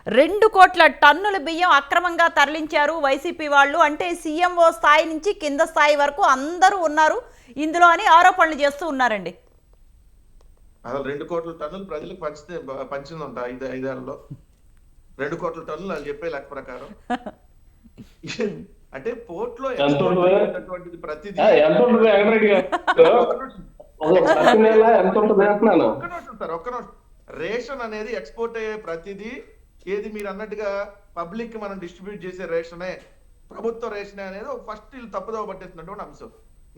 2 కోట్ల టన్నుల బియ్యం అక్రమంగా తరలించారు వైసీపీ వాళ్ళు. అంటే సీఎంఓ స్థాయి నుంచి కింద స్థాయి వరకు అందరూ ఉన్నారు ఇందులో అని ఆరోపణలు చేస్తూ ఉన్నారండి. అసలు 2 కోట్ల టన్నులు ప్రజలకు పంచిందంట 5 ఏళ్లలో. 2 కోట్ల టన్నులు వాళ్ళు చెప్పే లెక్క ప్రకారం. అంటే పోర్ట్ లో ప్రతిదీ ఒక్క రేషన్ అనేది ఎక్స్పోర్ట్ అయ్యే ప్రతిదీ ఏది మీరు అన్నట్టుగా పబ్లిక్ కి మనం డిస్ట్రిబ్యూట్ చేసే రేషనే, ప్రభుత్వ రేషనే అనేది ఫస్ట్ వీళ్ళు తప్పుదోవ పట్టేస్తున్నటువంటి అంశం.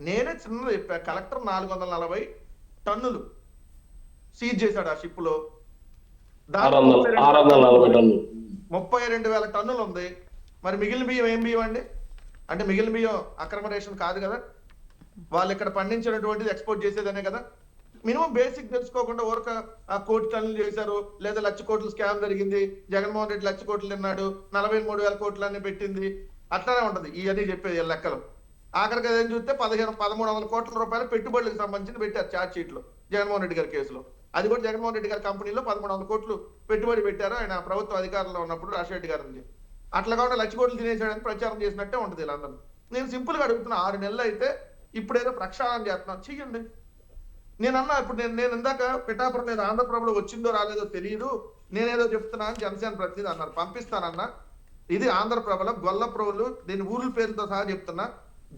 నేనే చిన్నది చెప్పా, కలెక్టర్ 440 టన్నులు సీజ్ చేశాడు ఆ షిప్ లో. 32,000 టన్నులు ఉంది. మరి మిగిలిన బియ్యం ఏం బియ్యం అండి? అంటే మిగిలిన బియ్యం అక్రమ రేషన్ కాదు కదా, వాళ్ళు ఇక్కడ పండించినటువంటిది ఎక్స్పోర్ట్ చేసేదనే కదా. మినిమం బేసిక్ తెలుసుకోకుండా ఊరక 1 కోటి టన్నులు చేశారు, లేదా 1,00,000 కోట్లు స్కామ్ జరిగింది, జగన్మోహన్ రెడ్డి 1,00,000 కోట్లు తిన్నాడు, 43,000 కోట్లన్నీ పెట్టింది, అట్లానే ఉంటది ఇవన్నీ చెప్పేది లెక్కలు. ఆఖరికి అదేం చూస్తే 1,300 కోట్ల రూపాయలు పెట్టుబడులకు సంబంధించి పెట్టారు ఛార్జ్ షీట్ లో జగన్మోహన్ రెడ్డి గారి కేసులో. అది కూడా జగన్మోహన్ రెడ్డి గారి కంపెనీలో 1,300 కోట్లు పెట్టుబడి పెట్టారు ఆయన ప్రభుత్వ అధికారంలో ఉన్నప్పుడు రాజశేఖర్ గారి నుంచి. అట్లా కాబట్టి 1,00,000 కోట్లు తినేసాడని ప్రచారం చేసినట్టే ఉంటుంది వీళ్ళందరూ. నేను సింపుల్ గా అడుగుతున్నా, 6 నెలలు అయితే ఇప్పుడేదో ప్రక్షాళన చేస్తున్నాం చెయ్యండి. నేనన్నా ఇప్పుడు నేను ఇందాక పిఠాపురం మీద ఆంధ్రప్రభలో వచ్చిందో రాలేదో తెలియదు, నేనేదో చెప్తున్నా అని జనసేన ప్రతినిధి అన్నారు. పంపిస్తానన్నా. ఇది ఆంధ్రప్రభలో గొల్లప్రోలు, దీని ఊర్ల పేరుతో సహా చెప్తున్నా.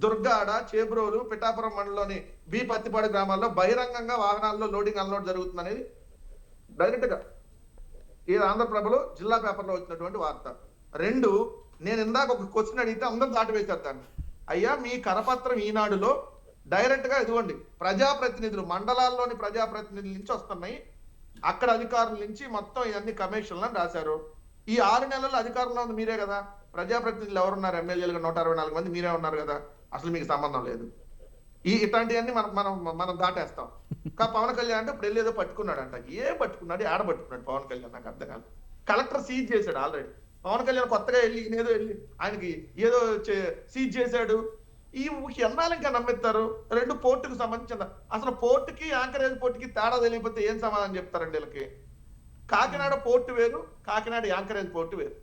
దుర్గాడ, చేబ్రోలు, పిఠాపురం మండలంలోని బి పత్తిపాడు గ్రామాల్లో బహిరంగంగా వాహనాల్లో లోడింగ్ అన్లోడ్ జరుగుతుంది అనేది డైరెక్ట్ గా ఇది ఆంధ్రప్రభలో జిల్లా పేపర్లో వచ్చినటువంటి వార్త. 2, నేను ఇందాక ఒక క్వశ్చన్ అడిగితే అందరూ దాటివేశారు దాన్ని. అయ్యా మీ కరపత్రం ఈనాడులో డైరెక్ట్ గా ఇదిగోండి ప్రజాప్రతినిధులు, మండలాల్లోని ప్రజాప్రతినిధుల నుంచి వస్తున్నాయి, అక్కడ అధికారుల నుంచి మొత్తం ఇవన్నీ కమిషన్లు అని రాశారు. ఈ 6 నెలల్లో అధికారంలో ఉంది మీరే కదా, ప్రజాప్రతినిధులు ఎవరున్నారు? ఎమ్మెల్యేలుగా 164 మంది మీరే ఉన్నారు కదా, అసలు మీకు సంబంధం లేదు. ఇట్లాంటివన్నీ మనం దాటేస్తాం. పవన్ కళ్యాణ్ అంటే ఇప్పుడు వెళ్ళేదో పట్టుకున్నాడు అంట. పట్టుకున్నాడు? ఆడ పట్టుకున్నాడు పవన్ కళ్యాణ్? నాకు అర్థం కాదు. కలెక్టర్ సీజ్ చేశాడు ఆల్రెడీ. పవన్ కళ్యాణ్ కొత్తగా వెళ్ళి ఆయనకి ఏదో సీజ్ చేశాడు. ఈ ఎన్నాళ్ళు ఇంకా నమ్మిస్తారు? 2 పోర్టుకు సంబంధించిన, అసలు పోర్టుకి యాంకరేజ్ పోర్టుకి తేడా తెలియకపోతే ఏం సమాధానం చెప్తారండి వీళ్ళకి? కాకినాడ పోర్టు వేరు, కాకినాడ యాంకరేజ్ పోర్టు వేరు.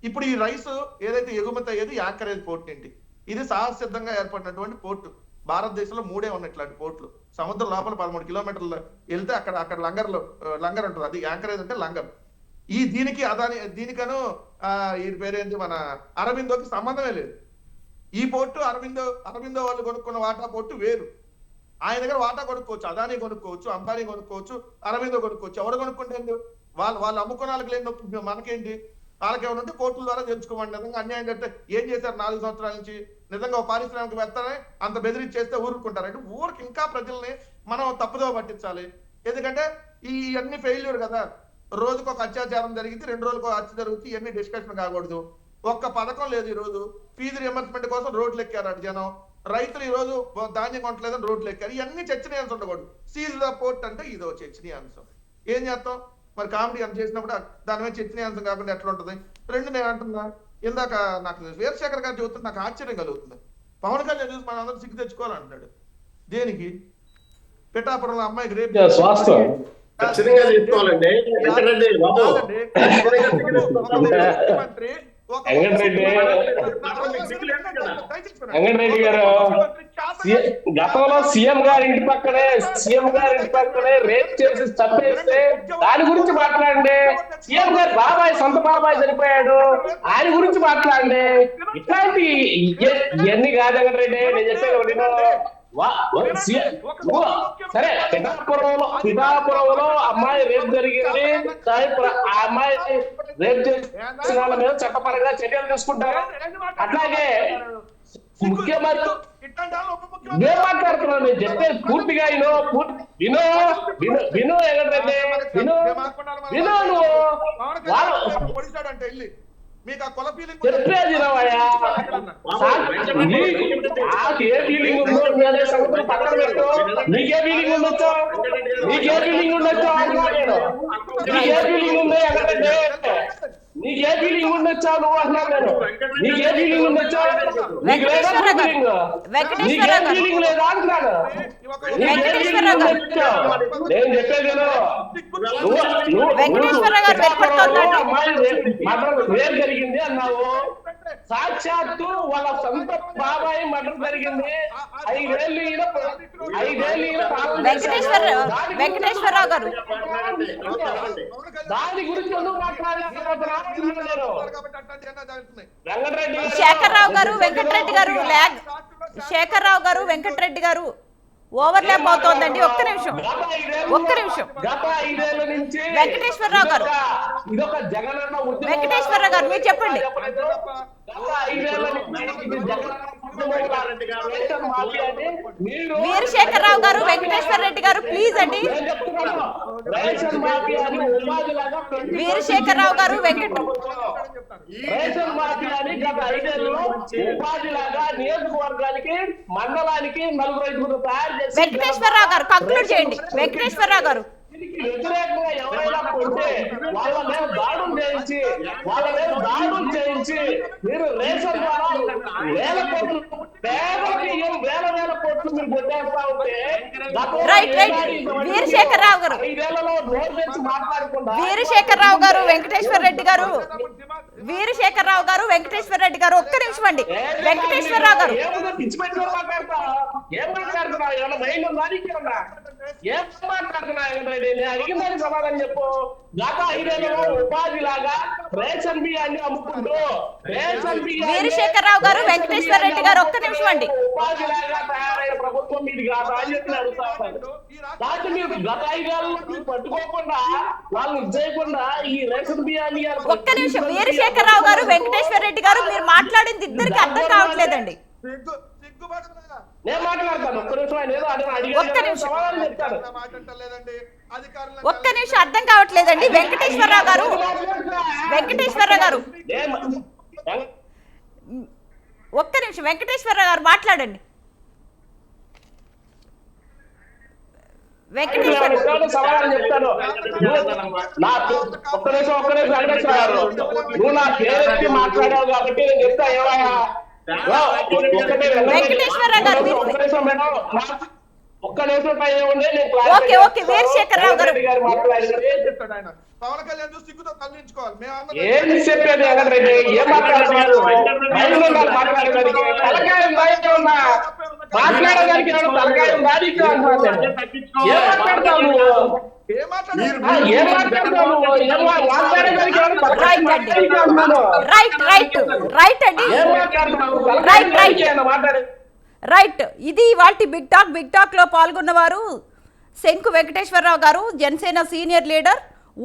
ఇప్పుడు ఈ రైస్ ఏదైతే ఎగుమతి అయ్యేది యాంకరేజ్ పోర్టు ఏంటి, ఇది సహజసిద్ధంగా ఏర్పడినటువంటి పోర్టు. భారతదేశంలో 3 ఉన్నాయి ఇట్లాంటి పోర్టులు. సముద్రం లోపల 13 కిలోమీటర్లు వెళ్తే అక్కడ లంగర్ ఉంటుంది, అది యాంకరేజ్ అంటే లంగర్. దీనికి దీనికను ఈ పేరేంటి మన అరవిందోకి సంబంధమే లేదు. ఈ పోర్టు అరవిందో వాళ్ళు కొనుక్కున్న వాటా పోర్టు వేరు. ఆయన దగ్గర వాటా కొనుక్కోవచ్చు, అదానీ కొనుక్కోవచ్చు, అంబానీ కొనుక్కోవచ్చు, అరవిందో కొనుక్కోవచ్చు. ఎవరు కొనుక్కుంటే వాళ్ళు అమ్ముకున్న వాళ్ళకి లేని నొప్పి మనకేంటి? వాళ్ళకి ఏమైనా ఉంటే కోర్టుల ద్వారా తెలుసుకోమండి. నిజంగా అన్యాయం కంటే ఏం చేశారు 4 సంవత్సరాల నుంచి? నిజంగా ఒక పారిశ్రామికవేత్తనే అంత బెదిరించేస్తే ఊరుకుంటారు అంటే ఊరికి ఇంకా ప్రజల్ని మనం తప్పుదో పట్టించాలి. ఎందుకంటే ఈ అన్ని ఫెయిల్యూర్ కదా. రోజుకు ఒక అత్యాచారం జరిగింది, 2 రోజులకు హత్య జరుగుతుంది, ఇవన్నీ డిస్కషన్ కాకూడదు. ఒక్క పథకం లేదు. ఈ రోజు ఫీజు రియంబర్స్మెంట్ కోసం రోడ్లు ఎక్కారు అటు జనం. రైతులు ఈ రోజు ధాన్యం కొనట్లేదని రోడ్లు ఎక్కారు. ఇవన్నీ చర్చనీయాంశం ఉండకూడదు. సీజ్ ద పోర్ట్ అంటే ఇదో చర్చనీయాంశం. ఏం చేస్తాం మరి? కామెడీ అని చేసినప్పుడు దాని మీద చర్చనీయాంశం కాకుండా ఎట్లా ఉంటుంది? 2 నేను అంటున్నా, ఇందాక నాకు వీరశేఖర్ గారు చెబుతుంది, నాకు ఆశ్చర్యం కలుగుతుంది. పవన్ కళ్యాణ్ చూసి మనం అందరూ సిగ్గు తెచ్చుకోవాలంటున్నాడు. దేనికి? పిఠాపురంలో అమ్మాయికి రేపు ఖచ్చితంగా తీసుకోవాలండి. వెంకటరెడ్డి బాబు, వెంకటరెడ్డి గారు గతంలో సీఎం గారి ఇంటి పక్కనే రేప్ చేసి చంపేస్తే దాని గురించి మాట్లాడండి. సీఎం గారు సొంత బాబాయ్ చనిపోయాడు, ఆయన గురించి మాట్లాడండి. ఇట్లాంటి ఇవన్నీ కాదు వెంకటరెడ్డి, నేను చెప్పేది సరే. పిఠాపురంలో అమ్మాయి రేపు జరిగింది, ఆ అమ్మాయి రేపు చేసిన వాళ్ళ మీద చట్టపరంగా చర్యలు తీసుకుంటారు. అట్లాగే ముఖ్యమంత్రి నేను మాట్లాడుతున్నాను, నేను చెప్పేది పూర్తిగా విను ఎక్కడంటే వెళ్ళి మీకు ఆ కొల ఫీలింగ్ చెప్పేది ఏ ఫీలింగ్ ఉందో పక్కన పెట్టు. నీకే ఫీలింగ్ ఉండొచ్చు, నీకే ఫీలింగ్ ఉండొచ్చు ఎక్కడంటే నీకే ఫీలింగ్ ఉండొచ్చా నువ్వు అంటున్నావు. నేను నీకే ఫీలింగ్ ఉండొచ్చా? నీకు లేదా ఫీలింగ్? నీకే ఫీలింగ్ లేదా అంటున్నాను. నీకే ఫీలింగ్ ఉండొచ్చా? నేను చెప్పేది అమ్మాయి రేపు జరిగింది అన్నావు. సాక్షాత్తు వాళ్ళ సొంత బాబాయి మర్డర్ జరిగింది. 5 ఏళ్ళు వెంకటేశ్వరరావు గారు దాని గురించి ఎందుకు మాట్లాడలేకపోతున్నా? శేఖర్రావు గారు వెంకటరెడ్డి గారు ఓవర్లాప్ అవుతోందండి. ఒక్క నిమిషం. గత 5 ఏళ్ల నుంచి వెంకటేశ్వరరావు గారు మీరు చెప్పండి. వీరశేఖర్రావు గారు వెంకటేశ్వర రెడ్డి గారు ప్లీజ్ అండి. వీరశేఖర్రావు గారు రేషన్ మాఫియాని గత 5 ఏళ్లలో ఉపాధిలాగా నియోజకవర్గానికి మండలానికి 4-5 తయారు చేసి వెంకటేశ్వరరావు గారు కంక్లూడ్ చేయండి. వెంకటేశ్వరరావు గారు వ్యతిరేకంగా ఎవరైనా ఉంటే వాళ్ళ మీద దాడులు చేయించి మీరు రేషన్ ద్వారా వేల కోట్లు మీరు కొట్టేస్తా ఉంటే వీరశేఖర్రావు గారు 5 ఏళ్లలో నోరు తెచ్చి మాట్లాడకుండా వీరశేఖర్రావు గారు వెంకటేశ్వర రెడ్డి గారు ఒక్క నిమిషం అండి. వెంకటేశ్వరరావు గారు పిచ్చి పెట్టి ఏం మాట్లాడుతున్నావు? ఏమన్నా మైండ్ ఉందా నీకేమన్నా? ఏం మాట్లాడుతున్నా? అడిగిన దానికి సమాధానం చెప్పు. గత 5 ఏళ్లలో ఉపాధి లాగా రేషన్ బియ్యాన్ని అమ్ముకుంటూ వీరశేఖర్రావు గారు వెంకటేశ్వర రెడ్డి గారు ఒక్క నిమిషం అండి. ఉపాధి లాగా తయారైన ప్రభుత్వం మీది కాదా అని చెప్పి అడుగుతాను. దాంట్లో మీరు గత 5 ఏళ్ళకి పట్టుకోకుండా వాళ్ళని చేయకుండా ఈ రేషన్ బియ్యాన్ని ఒక్క నిమిషం. వీరశేఖర్రావు గారు వెంకటేశ్వర రెడ్డి గారు మీరు మాట్లాడింది ఇద్దరికి అర్థం కావట్లేదండి. నేను మాట్లాడతాను. ఒక్క నిమిషం. ఆయన ఏదో సమాధానం చెప్తాను. ఒక్క నిమిషం అర్థం కావట్లేదండి. వెంకటేశ్వరరావు గారు ఒక్క నిమిషం. వెంకటేశ్వరరావు గారు మాట్లాడండి. వెంకటేశ్వర సమాధానం చెప్తాను. నా ఒక్క నిమిషం వెంకటేశ్వర గారు, నువ్వు నా పేరెత్తి మాట్లాడావు కాబట్టి నేను చెప్తా. ఏమయ్యా వెంకటేశ్వర గారు ఒక్క నిమిషం మేడం, ఒక్క నిమిషం టైం ఇవ్వండి. ఓకే ఓకే వీరశేఖర్ రావు గారు చెప్తాడు ఆయన. పవన్ కళ్యాణ్ చూసి సిగ్గుతో తల్లించుకోవాలి. ఏం చెప్పేది వెంకటరెడ్డి? ఏం మాట్లాడుతున్నారు? మాట్లాడేదానికి తలకాయ ఉన్నా మాట్లాడేదానికి తలకాయ ఉందా నీకు అంటున్నాను. ఏం మాట్లాడతావు నువ్వు? ఏం మాట్లాడతావు నువ్వు? ఏం మాట్లాడేదానికి రైట్ అండి ఏం మాట్లాడుతున్నావు? మాట్లాడే రైట్. ఇది వాటి బిగ్ టాక్ లో పాల్గొన్నవారు Shanku Venkateswararao garu, Janasena senior leader,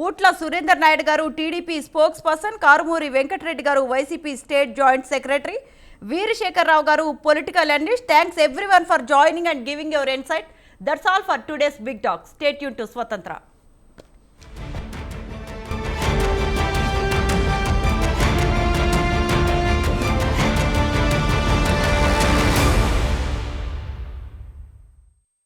Ootla Surender Naidu garu, TDP spokesperson, Karumuri Venkatareddy garu, YCP state joint secretary, Veerasekhar Rao garu, political analyst. Thanks everyone for joining and giving your insight. That's all for today's big talk. Stay tuned to స్వతంత్ర.